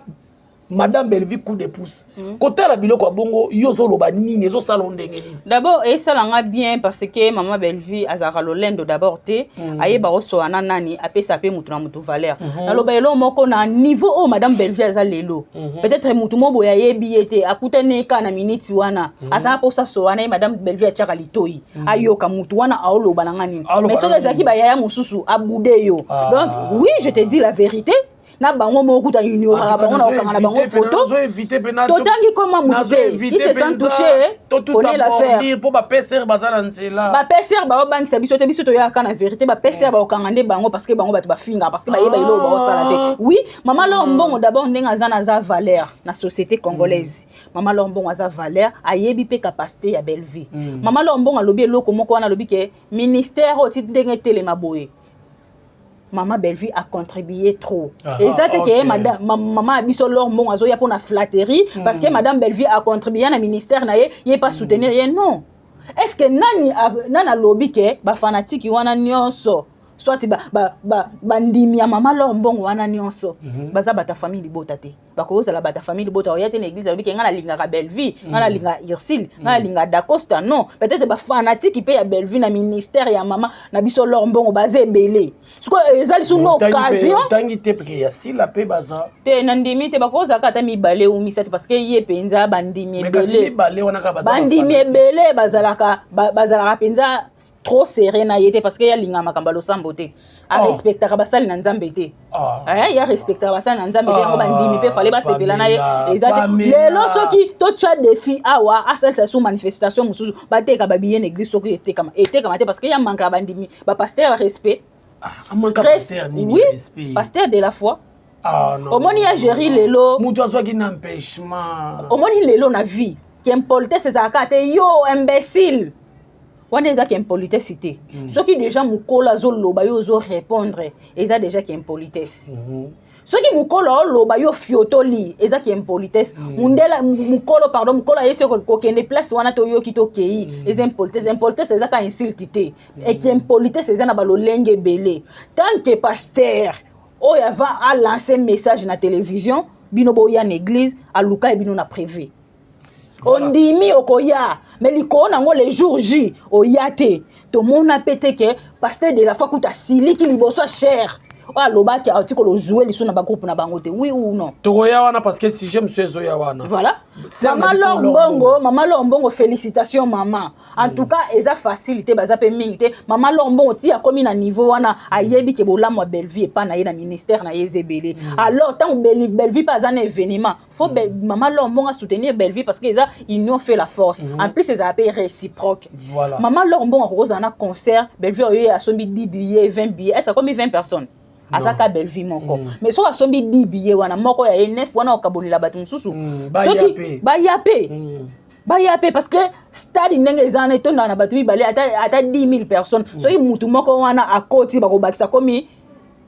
Madame Belleville coup de pouce. Côté la biloko bongo yozo loba nini zo salon ndenge nini. D'abord et ça l'a bien parce que maman Belleville azara lolendo d'abord te aye ba oso ana nani apé sapé mutu na mutu valeur. Na loba elo moko na niveau o madame Belleville aza lelo. Peut-être mutu mo boya yebi ete akutane ka na minute wana. Asa po sa so wana madame Belleville a tchaka litoi. Ayoka mutu wana aoloba na ngani. Mais so ezaki ba yaya mususu abude yo. Donc oui, je te dis la vérité. Na bango mo kuta ignora bango na okanga na bango photo totangi comment muté il se sent touché connaît l'affaire pour ba PCR bazala nzela ba PCR ba bank sa biso te biso to yaka na vérité ba PCR ba okanga nde bango parce que bango ba finga parce que ba yeba ilo ba osala te oui maman Lombongo d'abord ndenga zana za valeur na société congolaise maman Lombongo aza valeur ayebi pe capacité ya Belleville maman Lombongo alobi eloko moko wana alobi ke ministère oti ndenge telema boye. Maman Belleville a contribué trop. Et ça, c'est que maman a biso leur mon azo ya pour la flatterie parce que madame Belleville a contribué à la ministère na ye pas soutenir non. Est-ce que nana lobby ke ba fanatique wana nyonso soit bandimi ya maman leur mbongo wana nyonso baza bata famille libota te bakoza la bata famille libota oyate na église lobby ke ngana linga Belleville ngana linga Irsil ngana linga Dacosta non peut-être ba fanatique pe ya Belleville na ministère ya maman na biso leur mbongo bazé belé siko ezali sur l'occasion tangi te pe ya sila pe baza te nandimi te bakoza kata mi balé ou mi parce que ye penza bandimi belé bandimi belé bazalaka penza trop serré na yete parce que ya linga makamba lo sambo a respecter basali na nzambe te ya respecter basali na nzambe te bandimi pe fallait ba sepela na ye exactement lelo soki to cha défi awa asala sous manifestation mususu bateka babiye na église soki eteka te parce que ya manka bandimi ba pasteur respect oui pasteur de la foi omoni ya gérer lelo mutu azwaki na empêchement omoni lelo na vie qui impolitesse ezaka te yo imbécile wana eza ki impolitesse te soki déjà mukolo azoloba yo ozo répondre eza déjà ki impolitesse soki mukolo oloba yo fiotoli eza ki impolitesse mundela mukolo pardon mukolo ayesi kokende place wana to yoki to kei eza impolitesse eza ka insulte te et ki impolitesse eza na balolenge belé tant que pasteur oyo va a lancer message na télévision bino boya na église aluka bino na privé. Ondimi okoya mais likona ngo les jours J oyate to mona pété que pasteur de la foi kuta sili ki liboso cher alobaki article le jouer liso na ba groupe na bango te oui ou non tokoya wana parce que si j'aime ce ya wana voilà maman Lombongo félicitations maman en tout cas eza facilité baza pe mingi te maman Lombongo ti a komi na niveau wana ayebi ke bolamo Belleville pa na ye na ministère na yezebele alors tant Belleville pas un événement faut maman Lombongo soutenir Belleville parce que eza union fait la force en plus eza appel réciproque voilà maman Lombongo rozana concert Belleville a sombi 10 billets 20 billets est-ce comme 20 personnes azaka Belleville moko mais so asombi 10 billets wana moko ya 9 wana okabonela bato mususu soki ba yape parce que stade ndenge ezana etonda na bato mibale ata 10 000 personnes soki mutu moko wana akoti bakobakisa komi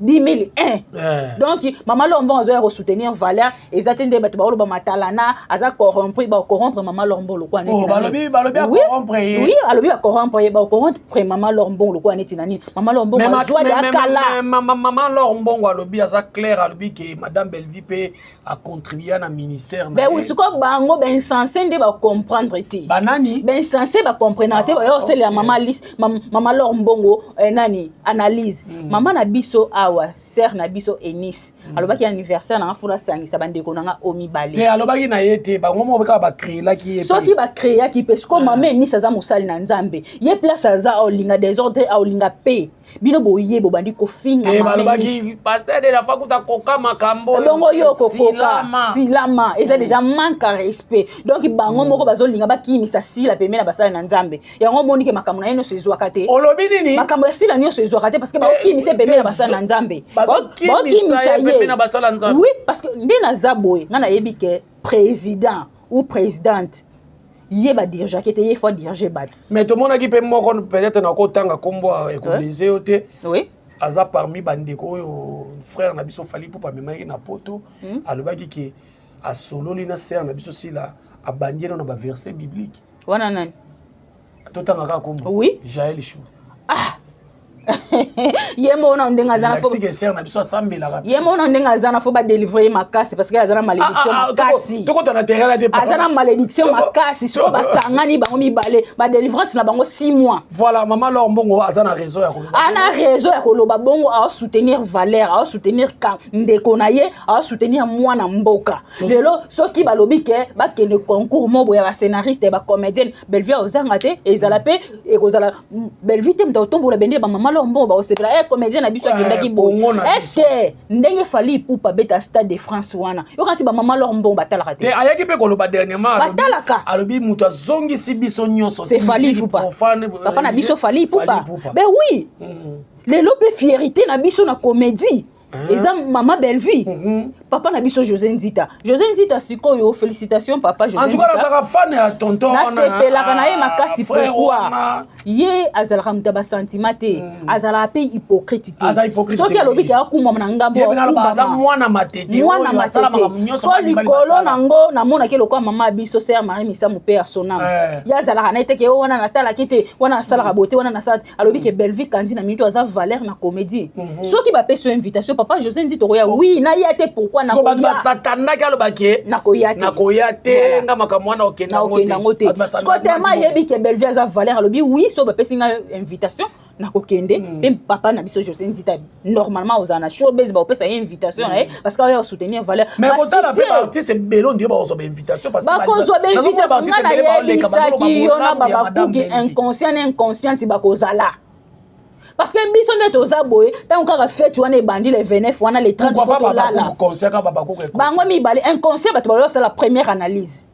10 001 donc maman Lombongo azoya soutenir valeur ezatende bato ba loba matalana aza corrompre maman Lombongo lokwa neti balobi corrompre oui alobi corrompre maman Lombongo lokwa neti nani maman Lombongo azwa de akala maman Lombongo alobi aza clair alobi que madame Belleville pe a contribué na ministère ben oui siko bango ben censé nde ba comprendre te banani ben censé ba comprendre te yo c'est la maman liste maman Lombongo nani analyse maman na biso awa sœur na biso Enis alobaki anniversaire na fula sangisa bandeko nanga omibale te alobaki na yete bango mo beka ba créer la ki soki ba créer ki parce que maman Enis aza musali na nzambe ye place aza olinga désordre olinga paix bino boye bo bandi ko finga maman Enis pasteur de la foi kuta koka makambo bongo yo kokoka silama eza déjà manque respect donc bango moko bazolinga bakimisa sila pemena na basala na nzambe yango moni ke makambo na yeno sezwaka te olobi nini makambo ya sila nyoso sezwaka te parce que bakimisa pemena na basala na nzambe oui parce que nde naza boye nga nayebi ke président ou présidente ye ba dirige ke te ye fois dirige bato mais tout monde qui peut moko peut-être na ko tanga kombo écoliser ote oui aza parmi bandeko oyo frère na biso fali pour memaki na poto alobaki ke a sololi na sœur na biso sila abandie na ba verset biblique wana nani to tanga ka kombo oui Jaël Chou Yemo na ndenga zana fo. que c'est na biso asambela rapide. Yemo na ndenga zana fo ba délivrer makasi parce que azana malédiction makasi. Toko tana terrain de papa. Azana malédiction makasi so ba sangani bango mibale ba délivrance na bango 6 mois. Voilà maman leur mbongo azana raison ya koloba. Ana raison ya koloba bongo a soutenir Valère, a soutenir ndeko na ye, a soutenir mwana mboka. Lelo soki balobi ke ba kene concours mobo ya ba scénariste ba comédienne Bellevue ozanga te ezala pe e kozala Bellevue te mta tombola bende ba mama lo mbongo ba osepela comédienne na biso akendaki bo. Est-ce que ndenge fali poupa beta Stade de France wana yo kanti ba mama lo mbongo batalaka te ayaki pe koloba dernièrement batalaka alobi mutu azongi si biso nyonso c'est fali poupa papa na biso fali poupa ben oui lelo pe fierté na biso na comédie eza mama Bellevue papa na biso José Nzita sikoyo félicitations papa José Nzita en tout cas ça fan ya tonton na sepelaka na ye makasi pourquoi ye azalaka mutaba sentiment te azala pe hypocrite te soki alobi ke akuma na ngambo aza mwana matete so likolo nango namona ke lokwa mama biso sœur Marie Misamu pe ya sonam ya azalaka na ete ke wana natalaki te wana asalaka bote wana nasala alobi ke Bellevue kandi na minute aza Valère na comédie soki bapesi invitation papa José Nzita oya oui na ya te pourquoi na koya satana ka lobake na koya te nga makamwana okenda ngote skotema yebi ke Bellevue aza Valère alobi oui so bapesi nga invitation na kokende pe papa na biso José Nzita normalement ozana showbiz ba opesa invitation na parce que oya soutenir Valère mais ko ça la fait artiste belo ndio ba ozoba invitation parce que ba ko zo invitation nga na yebi saki yona baba kuki inconscient ba kozala. Parce que biso nde toza boye tant kaka fête wana ebandi le 29 wana le 30 photo là bango mibale inconscient bato bayo c'est la première analyse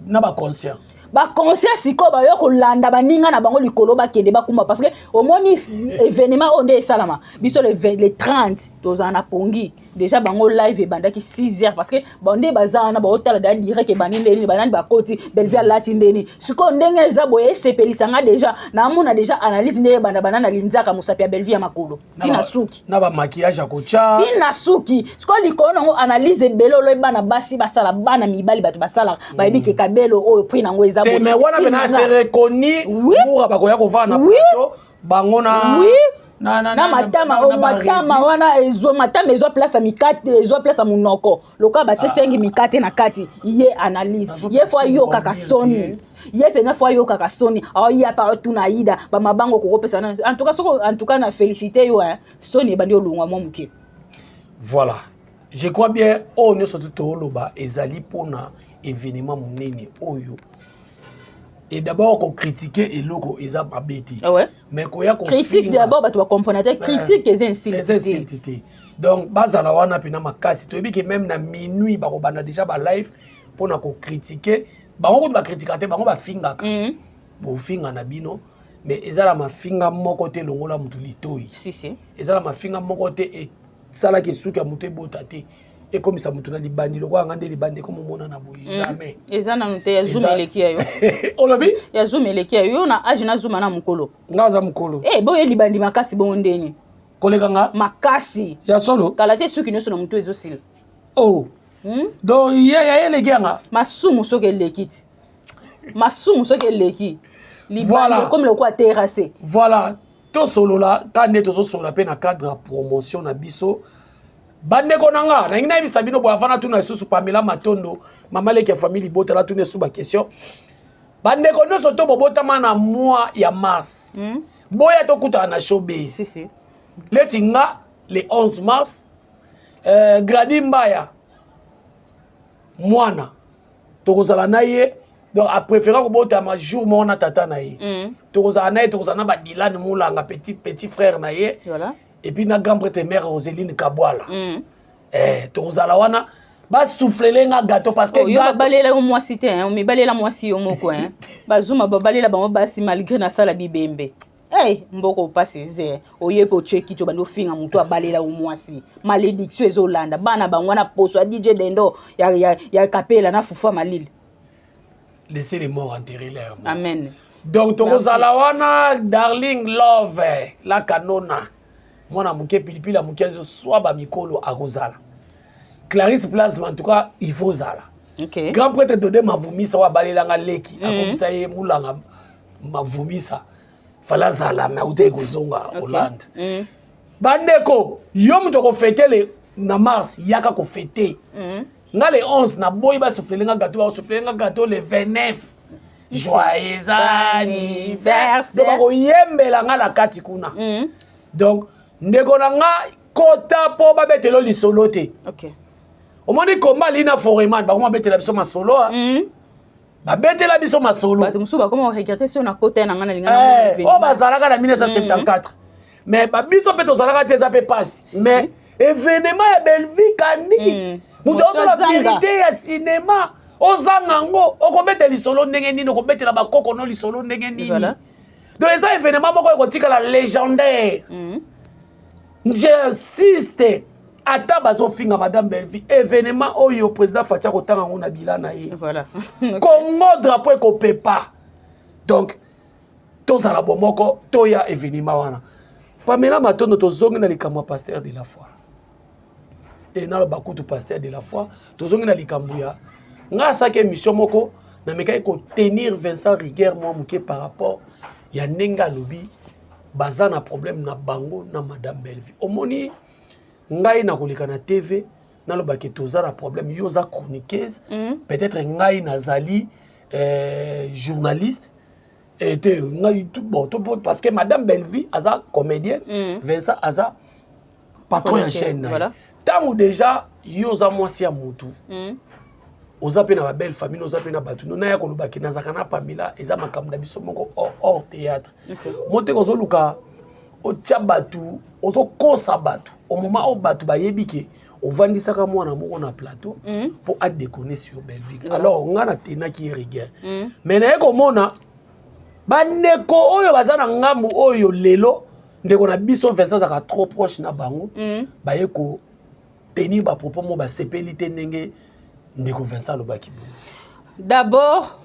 na ba conscient siko bayo kolanda baninga na bango likolo bakende bakumba parce que au moni événement onde salama biso le 30 toza na pongi déjà bango live ebandaki 6h parce que bande bazana ba hôtel da direct ebandi ndeni banani bakoti Bellevue lati ndeni siko ndenge eza boye sepelisanga déjà na mona déjà analyse ndenge banda banana linzaka musapi ya Bellevue ya makolo tina suki na ba maquillage akocha tina suki siko likolo nango analyse belolo bana basi basala bana mibali bato basala bayebi ke kabelo oyo pri nango eza boye mais wana pena c'est reconnu pour ba koya ko vana plateau bangona na matama wana ezo matama ezo place à mikate ezo place à munoko loka ba tsesengi mikate na kati ye analyse ye fo yo kaka soni ye pena fo yo kaka soni a ya pa tuna ida ba mabango ko kopesa en tout cas na féliciter yo soni bandi olungwa mo muke. Voilà, je crois bien on ne surtout toloba ezali pona événement munene oyo. Et d'abord qu'on critiquait et logo eza babeti. Mais qu'on y a critique d'abord bah tu vas comprendre critique les insultes. Donc bazala wana pina makasi to ebi que même na minuit ba ko bana déjà ba live pour na ko critiquer ba on ba critiquer ba on ba finga ka. Bo finga na bino mais ezala ma finga moko te longola mutu litoi. Si. Ezala ma finga moko te et sala ke suka mutu botate. Et comme ça mutuna libandi lokwa ngande libandi comme mona na boyi jamais eza na nte ya zoom eleki ayo olobi ya zoom eleki ayo na age na zoom na mukolo ngaza mukolo boye libandi makasi bongo ndeni koleka nga makasi ya solo kala te suki nyonso na mutu ezosila donc ya eleki nga masumu soki eleki libandi comme le quoi terrassé voilà to solo la kande to solo pe na cadre promotion na biso bande konanga na ngina bi sabino bo afana tuna susu Pamela Matondo mama leke famille bota la tuna suba question bande kono soto bobota mana mois ya mars boya to kuta na showbiz si letinga le 11 mars Gradi Mbaya mwana to kozala na ye donc a préféré ko bota ma jour mona tata na ye to kozala na ye to kozala na ba Dylan Mulanga petit frère na ye voilà. Et puis na grand prêtre mère Roseline Kabwala tozala wana ba souffler nga gâteau parce que yo balela au mois cité mi balela moi si yo moko bazuma balela ba basi malgré na sala bibembe mboko passe ze oyepo cheki to bando finga mutu abalela au mois si malédiction ezolanda bana bangwana poso DJ Dendo ya kapela na fufa malile laissez les morts enterrer leur mort. Amen. Donc tozala wana darling love la kanona mwana muke pilipila muke zo swaba mikolo akozala Clarisse Plasma en tout cas il faut zala grand prêtre Dodé mavumisa wa balelanga leki akomisa ye mulanga mavumisa fala zala mais ute kozonga Hollande bandeko yo muto ko fêter na mars yaka ko fêter nga le 11 na boy ba souffler nga gâteau le 29 joyeux anniversaire donc ko yembela nga la kati kuna donc ndeko na nga kota po ba betelo lisolo te OK omoni komba lina foreman ba ko betela biso masolo ba betela biso masolo ba tumusu ba comment regretter si on a côté na nga na linga o ba zalaka na 1974 mais ba biso pe to zalaka te za pe passe mais événement ya Belleville kandi muto la vérité ya cinéma ozangango okobetela lisolo ndenge nini okobetela bakoko no lisolo ndenge nini donc eza événement moko ekotika la légendaire j'insiste ata bazofinga madame Belleville événement oyo président Fatia kotanga ngona bilana ye voilà Congo drapeau ekopepa donc tozala bomoko toya événement wana Pamela Matondo tozongi na likambo pasteur de la foi et na le bakutu pasteur de la foi tozongi na likambo ya nga sake mission moko na mekai ko tenir Vincent Riguer moi muke par rapport ya nenga lobi baza na problème na bango na madame Belleville omoni ngai na koleka na TV na lo baki toza na problème yoza chroniqueuse peut-être ngai nazali journaliste et ngai tout bon parce que madame Belleville aza comédienne Vincent aza patron ya chaîne voilà tango déjà yoza mwasi ya mutu oza pe na ba belle famille oza pe na batu na ya koloba ki nazaka na Pamela eza makambo na biso moko hors théâtre monte ko zoluka o tia batu ozo kosa batu au moment où batu ba yebike o vandisaka mwana moko na plateau pour a déconner sur Belleville alors nga na tena ki rigueur mais na ko mona bandeko oyo bazana ngambu oyo lelo ndeko na biso Vincent zaka trop proche na bango ba yeko tenir ba propos mo ba sepelité ndenge ndeko Vincent lobaki d'abord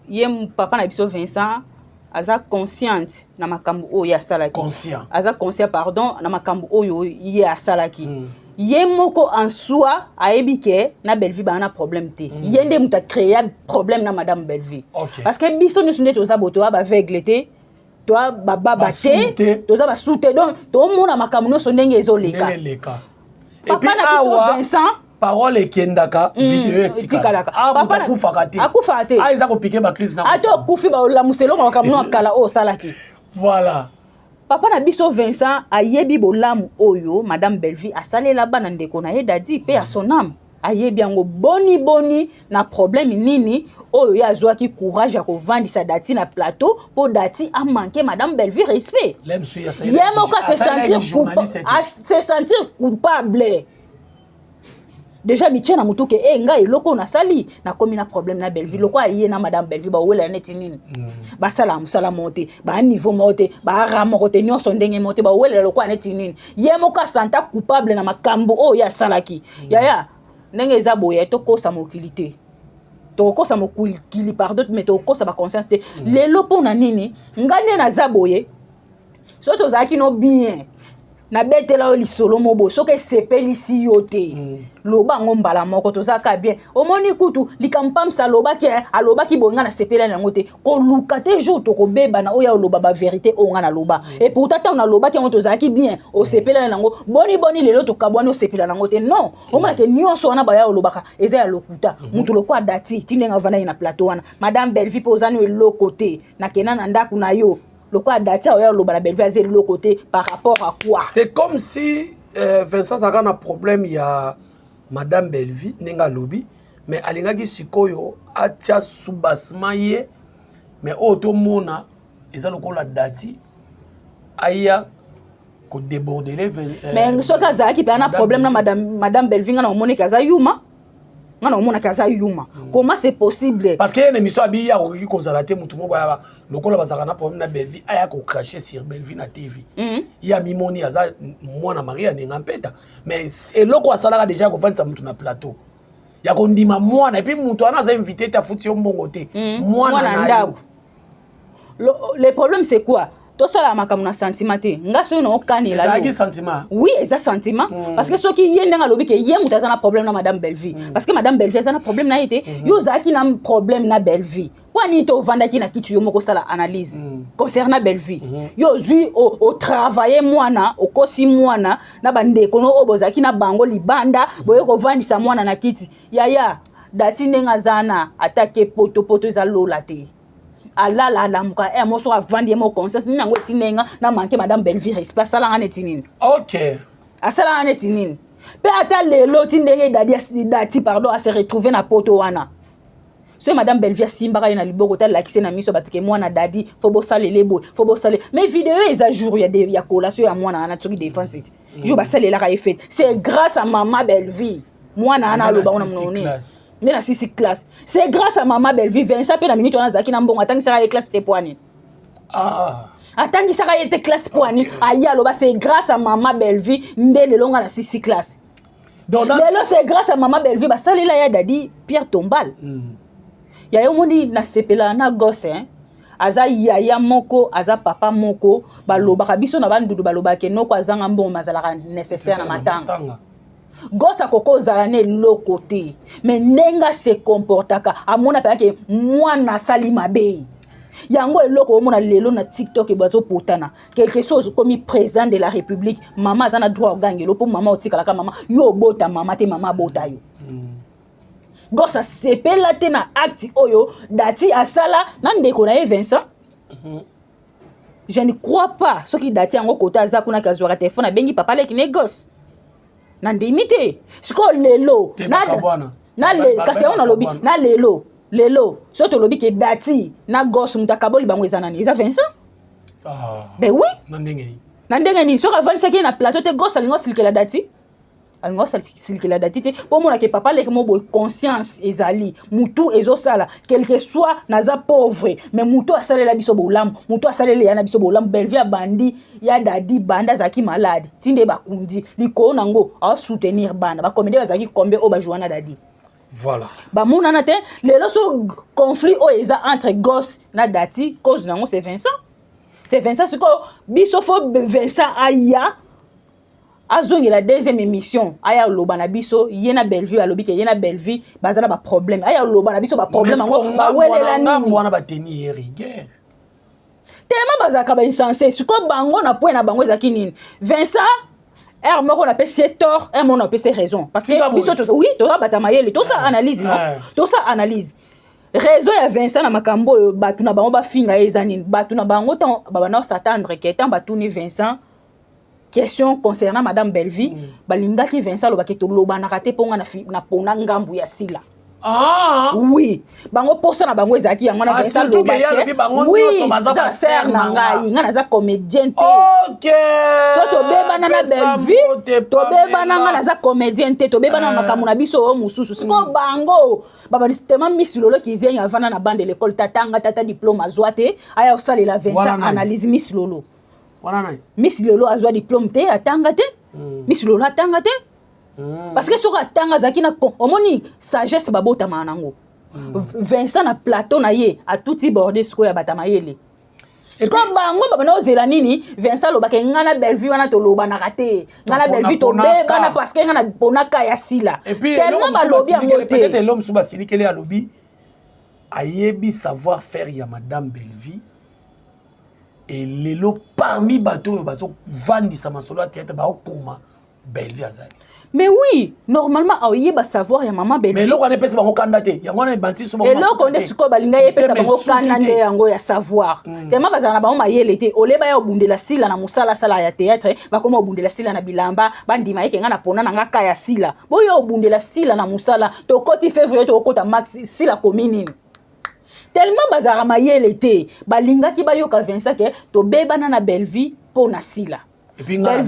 yem papa na biso Vincent aza consciente na makambo oyo ya salaki aza conscient pardon na makambo oyo ya salaki ye moko en soi aebike na Belleville ba na problème te yende muta créer problème na madame Belleville parce que biso nous nde toza boto ba aveugle te toi baba te toza ba soute donc to mona makambo no so ndenge ezoleka papa na biso Vincent parole ekendaka vidéo etikalaka papa akufa te aiza ko piquer ba crise na ato kufi ba la muselo makambo akala o salaki voilà papa na biso Vincent ayebi bolamu oyo madame Belleville asalela bana ndeko na ye dadi pe a son âme ayebi yango boni na problème nini oyo ya zwaki courage ya kovandisa dati na plateau po dati a manqué madame Belleville respect yemo ka se sentir coupable déjà mi tient na mutu ke nga eloko na sali na komi na problème na Belleville loko aye na madame Belleville ba wela neti nini ba sala musala monte ba niveau monte ba ramo kote nyonso ndenge monte ba wela loko neti nini yemo ka santa coupable na makambo o ya salaki ya ndenge eza boye to kosa mokilité to kosa mokili pardon mais to kosa ba conscience te lelo pona nini ngane na zaboye so to zaki no bien na betela o lisolo mobo soke sepelisi yote loba ngombala moko tozaka bien omoni kutu likampam sa loba ki aloba ki bonga na sepela na ngote ko luka te jour to ko beba na oya loba ba vérité onga na loba et pourtant ta na loba ki ngoto zaki bien o sepela na ngo boni lelo to kabwani o sepela na ngote non omona ke nyonso wana ba ya loba ka eza ya lokuta mutu lokwa dati tinenga vana ina plateau wana madame Belleville pozani we lokote na kenana ndaku na yo Pourquoi Datia oya loba na Belleville azeli le côté par rapport à quoi? C'est comme si Vincent Zaga a un problème, il y a Madame Belleville, Nenga Lobi, mais alingaki sikoyo atia soubasmaye, mais automona, ils ont la dati, aya ko déborder les. Mais ce cas là qui a un problème na Madame Belleville na omone kaza yuma. Non, mon akaza yuma. Comment c'est possible? Parce qu'il y a une émission à Bia qui cause la tête, tout le monde va le col bazarana problème na Belleville, aya ko cracher sur Belleville na TV. Il y a Mimoni aza moi na Maria ni ngampeta. Mais et loko asala déjà ko fanta mutu na plateau. Ya ko ndima moi na et puis mutu ana za invité ta futi yo mbongo te. Moi na ndabu. Le problème c'est quoi? Tout ça là makamuna sentiment te nga so no kanela yo sentiment oui ça sentiment parce que ceux qui yenda nga lobi ke yé mutaza na problème na madame Belleville parce que madame Belleville ça na problème na été yo za ki na problème na Belleville Wani to vanda ki na kitu yo moko sala analyse concernant Bellevue. Yo zui au travailler mwana, au kosi mwana na bande kono obozaki na bango libanda, boye ko vandisa mwana na kiti. Yaya dati ndenga zana atake poto za lola te. Ala la muka mo so avandi mo conscience ni nango tinenga na manke madame Bellevue respect sala ngane tinini. OK. Asala ngane tinini. Pe ata lelo tindenge dati pardon à se retrouver na poto wana. So madame Bellevue simbaka na liboko ta lakise na miso batuke mwana dadi fobo salele boy fobo salele mais vidéo eza jour ya collation ya mwana na tsoki défense it jo ba salela ka effet c'est grâce à maman Bellevue mwana ana loba ona mnoni na 6 classe c'est grâce à maman Bellevue Vincent pe na minute ona zaki na mbongo atangisa ka classe te poani atangisa ka yete classe poani aya loba c'est grâce à maman Bellevue ndele longa na 6 classe donc c'est grâce à maman Bellevue ba salela ya dadi Pierre Tombal ya yo moni na sepela na gosse aza yaya moko aza papa moko baloba kabiso na bandudu baloba ke noko azanga mbongo mazalaka nécessaire na matanga gosse akoko zala ne lo côté mais nenga se comportaka amona pa ke mwana sali mabe yango eloko omona lelo na TikTok e bazo potana quelque chose comme président de la République mama azana droit gangelo po mama otikala ka mama yo bota mama te mama bota yo gosse sepela te na acte oyo dati asala nan ndeko na Vincent. Je ne crois pas ce qui dati yango kota aza kuna kazwaka téléphone bengi papa leki ne gosse nan demite siko lelo na le kasi on lobi na lelo so to lobi ke dati na gosse mutakaboli bango ezanani eza Vincent. Ben oui nan ndenge ni so ka vanisa ki na plateau te gosse alingo silkela dati alngo silkela dati te po mona ke papa leki mo boy conscience ezali mutu ezosala quelque soit naza pauvre mais mutu asalela biso bolam mutu asalela yana biso bolam Bellevue bandi ya dadi banda zaki malade tinde bakundi liko nango a soutenir bana ba comédie bazaki combien o ba joana dadi voilà ba mona na te lelo so conflit o eza entre gosse na dati cause nango c'est Vincent siko biso fo Vincent aya azongi la deuxième émission aya loba na biso yena Bellevue alobi ke yena Bellevue bazala ba problème aya loba na biso ba problème ngo ba welela nini mwana ba tenir rigueur tellement bazaka ba insensé siko bango na point na bango ezaki nini Vincent moko na pese tort moko na pese raison parce que biso to oui to ba tamayele to ça analyse non to ça analyse raison ya Vincent na makambo batu na bango ba finga ezanini batu na bango tant ba na s'attendre que tant batu ni Vincent question concernant madame Bellevue balinga ki Vincent lo baketo loba na raté ponga na pona ngambu ya sila oui bango posa na bango ezaki yango na Vincent lo baketo oui za ser na ngai ngana za comédien te OK so to beba na Bellevue to beba na ngana za comédien te to beba na makamu na biso o mususu siko bango baba justement misilolo kizenya avana na bande l'école tata diplôme azwate aya osali la Vincent analyse misilolo Miss Lolo a diplôme te atanga te Miss Lolo atanga te parce que soka atanga zaki na omoni sagesse babota manango Vincent na plateau na ye a touti bordé siko ya batamayele siko bango baba na ozela nini Vincent lo bake ngana Bellevue wana to loba na raté ngana Bellevue to beba na parce que ngana ponaka ya sila tellement balobi yango te peut-être l'homme sous basili kele alobi ayebi savoir faire ya madame Bellevue. Et lelo parmi bateau bazo vandi sa masolo à théâtre ba okoma Bellevue azali. Mais oui, normalement aoye ba savoir ya maman Bellevue. Mais loko ne pesa bango kandate. Yango na banti so bango. Et loko ne siko balinga ye pesa bango kandate yango ya savoir. Tellement bazana bango mayele te. Oleba ya obundela sila na musala sala ya théâtre, ba koma obundela sila na bilamba, bandima yeke ngana pona na ngaka ya sila. Boyo obundela sila na musala, to koti février to kota max sila komini. Tellement bazara mayele te balinga ki bayoka Vincent ke to bebana na Bellevue po na sila et puis ngana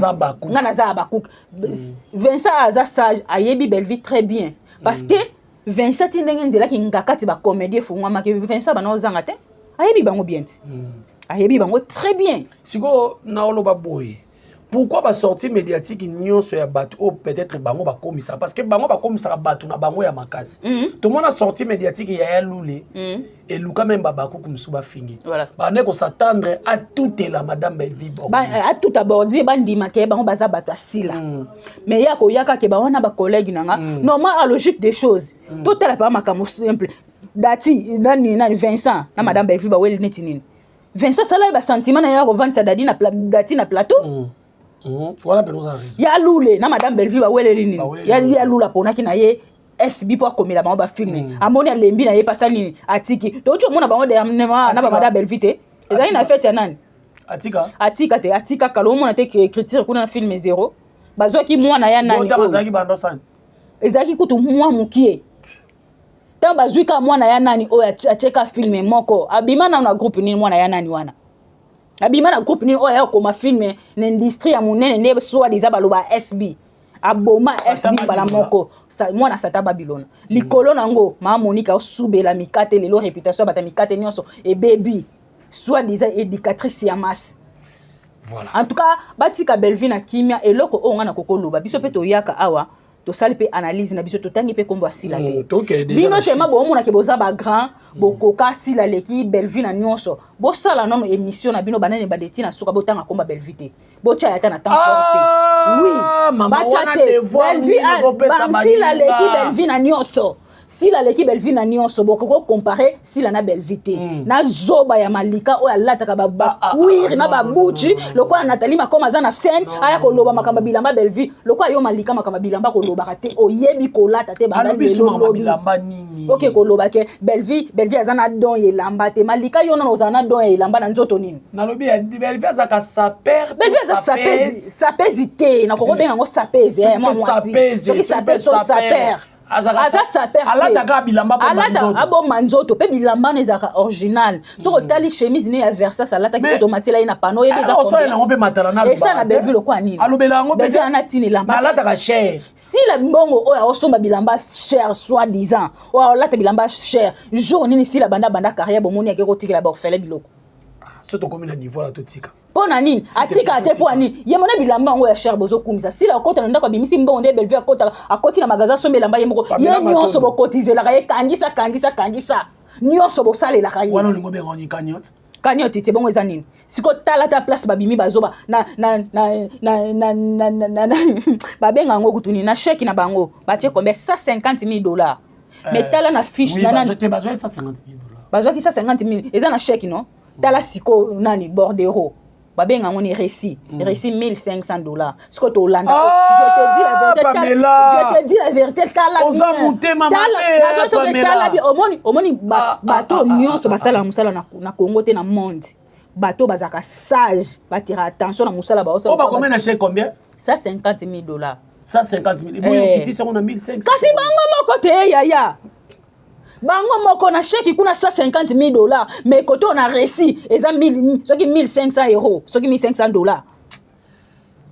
za baku Vincent aza sage ayebi Bellevue très bien parce que Vincent ndenge nzela ki ngakati ba comédie fungwa make Vincent bana ozanga te ayebi bango bien ayebi bango très bien siko na oloba boye. Pourquoi ba sortie médiatique nyonso ya batu ou peut-être bango ba komisa parce que bango ba komisa batu na bango ya makasi tout le monde a sorti médiatique ya lulé et luka même babaku kumsuba fingi ba ne ko s'attendre à toute la madame Bellevue à tout abordi bandima ke bango baza batu asila mais yako yaka ke ba wana ba collègue nanga normal à logique des choses tout la pas makamo simple dati nani Vincent na madame Bellevue ba wele neti nini Vincent sala ba sentiment na ya revendre sa dadi na dati na plateau voilà penoza ya lule na madame Bellevue ba wele nini ya lula ponaki na ye SB pour komela bango ba filmer amoni alembi na ye pasali atiki to cho mona bango de na ba madame Bellevue te ezali na fête ya nani atika kalo mona te écriture kuna na film 0 bazwaki mwana ya nani bazaki bando sana ezaki kutu mwa mukie ta bazwika mwana ya nani oyo acheka filme moko abima na groupe nini mwana ya nani wana abima na groupe nini oyo koma filme na industrie ya munene ne so diza baloba SB aboma SB bala moko mwana sata Babylone likolo nango ma Monica osubela mikate lelo réputation bata mikate nyonso e baby soit disant éducatrice ya masse. Voilà. En tout cas, batika Bellevue na kimia eloko o ngana kokoloba biso pe to yaka awa to sali pe analyse na biso to tangi pe kombo asila te. Bino tema bo mona ke boza ba grand bokoka sila leki Bellevue na nyonso. Bo sala non émission na bino banane badeti na suka botanga komba Bellevue te. Bo tia yata na temps forte. Oui. Bachate Bellevue ba sila leki Bellevue na nyonso. Si la l'équipe Bellevue na nyonso boko comparer si la na Bellevue te na zoba ya malika o alata ka ba kuir na ba buchi lokwa Nathalie makoma za na scène aya ko loba makamba bilamba Bellevue lokwa yo malika makamba bilamba ko loba te oyebi ko lata te ba bilamba nini OK ko loba ke Bellevue azana don ye lamba te malika yo na ozana don ye lamba na nzoto nini na lobi Bellevue azaka saper Bellevue za sapezi te na ko benga ngo sapezi moi soki sapezi so saper aza saper alata bilamba abo manzoto pe bilamba nezaka original soko tali chemise ne ya Versace alata ki automatique ina pano yebeza ko so ina ngope matala na esa na Bellevue lokwa nini alobela ngo Bellevue ana tini lamba alata ka cher si la mbongo oya osomba bilamba cher soit disant o alata bilamba cher jour nini si la banda carrière bomoni yake kotikela ba orphelin biloko so to komina niveau la totika pona nini atika ate po ani ye mona bilamba ngo ya cher bozo kumisa si la kota na ndako bimisi mbongo nde Bellevue akoti na magasin so bilamba ye moko ye nyonso bo cotiser la kaye kangisa nyonso bo sale la kaye wana lingo be ngoni cagnotte te bongo eza nini siko tala ta place babimi bazoba na babenga ngo kutuni na chèque na bango batie combien $150,000 mais tala na fiche na nani bazwa $150,000 bazwa ki $150,000 eza na chèque non tala siko nani bordereau babenga ngoni récit $1,500 siko to Hollande je te dis la vérité tala oza mutema tala omoni bato nyonso basala musala na Congo te na monde bato bazaka sage batira attention na musala ba osala ba combien na chèque combien $150,000 $150,000 et bon kiti sango na 1,500 kasi bango moko te yaya bango moko na chèque kuna $150,000 mais koto na récit eza 1,500 euros soki $1,500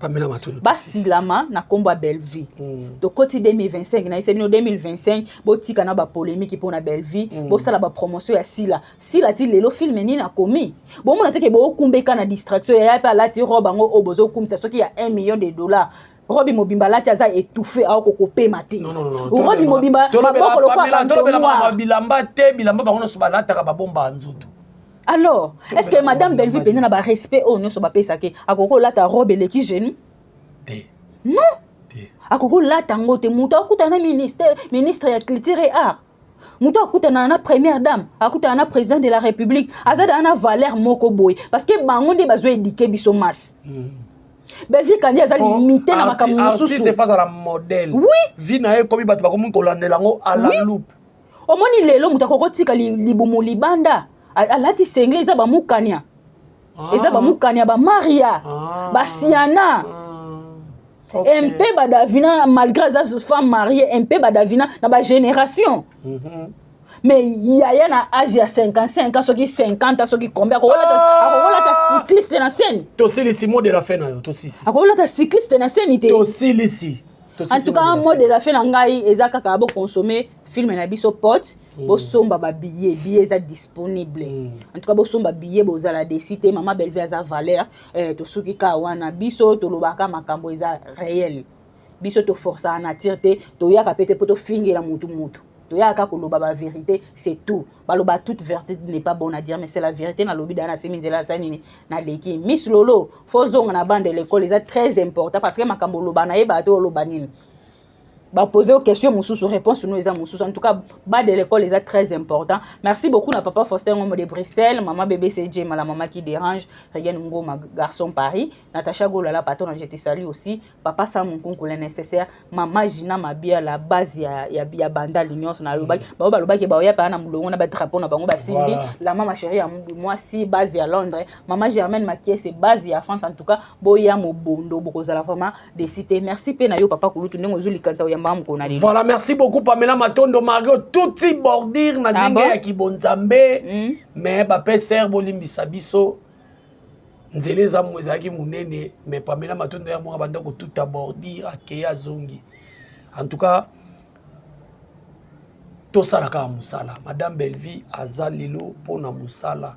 Pamela Matulu basilama na kombo ya Bellevue to koti 2025 na isebino 2025 botika na ba polémique pour na Bellevue bosala ba promotion ya sila ti lelo film nini na komi bo mona teke bo kumbeka na distraction ya pa lati roba ngo obozo kumisa soki ya $1 million. Robi Mobimba lati aza étouffé a kokope mate. Robi Mobimba maboko lokwa bilamba te bilamba bango so balata ka babomba nzoto. Alors, est-ce que madame Bellevue pena na ba respect o nyoso ba pesa ke akoko lata robe leki jeune? Te. Non. Te. Akoko lata ngote muto akutana ministre ya culture et art. Muto akutana na première dame, akutana na président de la République, azada na valeur moko boy parce que bango nde bazo éduquer biso masse. Bellevue kandi aza limité na makambo mosusu. C'est face à la modèle. Oui. Vi na ye komi bato bakomi kolandela ngo à la loupe. Omoni lelo muto akokotika libumu libanda. Alati sengle eza ba mukania. Eza ba mukania ba Maria. Ba Siana. MP badavina malgré sa femme mariée, MP badavina na ba génération. Mais il y a un âge à 55 ans, ceux qui 50 ans, ceux qui combien ta cycliste dans scène. To c'est les mots de la fin to si. Akola ta cycliste dans scène ité. To c'est les en tout cas un mot de la fin ngai ezaka ka bo consommer film na biso pote bo somba ba billet za disponible. En tout cas bo somba billet bo za la décité maman Bellevue za valeur to suki ka wana biso to lobaka makambo eza réel. Biso to force à nature te to yaka pete poto fingela mutu. Toyaka koloba ba vérité, c'est tout. Baloba toute vérité n'est pas bonne à dire, mais c'est la vérité na lobi dana seminzela sanini na leki. Miss Lolo, faut zonga na bande de l'école, c'est très important parce que makambo loba na yeba to loba nini. poser aux questions mosusu réponse nous eza mosusu en tout cas bas de l'école est très important. Merci beaucoup na papa Faustin Ngombo de Bruxelles, maman bébé CJ, la maman qui dérange, Regan Ngo ma garçon Paris, Natacha Golala patron je te salue aussi, papa Sam Nkonko le nécessaire, maman Gina Mabia la base ya banda l'union na lobaki ba lobaki ba ya pa na mulongo na ba drapeau na bango ba simbi la maman chérie ya moi si base à Londres, maman Germaine Makie c'est base à France en tout cas boya mo bondo bokozala vraiment des cités. Merci pe na yo papa Kulutu ndenge ozuli kanza ya mbamu ko na lelo. Voilà, merci beaucoup Pamela Matondo Mario touti bordir na ndenge ya kibonzambe mais ba pe serbo limbisa biso nzele za mwezaki munene mais Pamela Matondo ya mwa banda ko tout bordir akeya zongi. En tout cas tosalaka musala madame Bellevie azalilo pona musala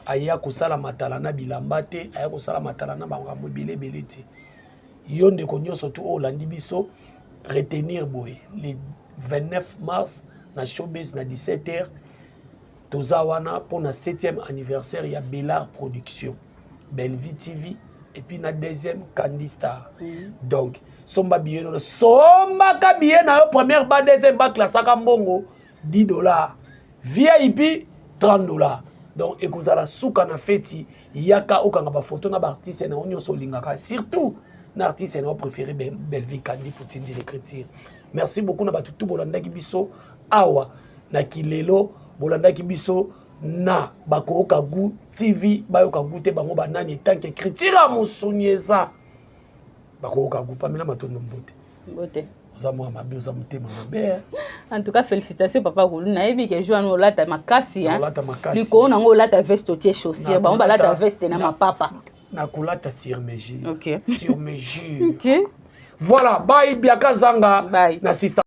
aya kosala matala na bilamba te aya kosala matala na bango mobile beleti yonde ko nyoso tu olandi biso retenir boy le 29 mars na showbiz na 17h tozawana pour na 7e anniversaire ya Bellard Production Bellevie TV et puis na deuxième Candy Star. Donc somba billet no somba ka billet na yo première ba deuxième ba classe ka mbongo $10 VIP $30. Donc ekozala suka na feti yaka okanga ba photo na ba artiste na onyo solingaka surtout na artiste na préféré Bellevie Candy pour tindi l'écriture. Merci beaucoup na batutu bolanda ki biso awa na kilelo bolanda ki biso na bakoka gu TV bayoka gu te bango banani tanke écriture musonyeza bakoka gu Pamela Matondo Mbote Mbote en tout cas félicitations papa Koulou na yebi ke joa no lata makasi hein liko na ngo lata veste tie chaussure ba lata veste na mapapa na kolata sur mesure OK sur mesure OK voilà bye biaka zanga na sister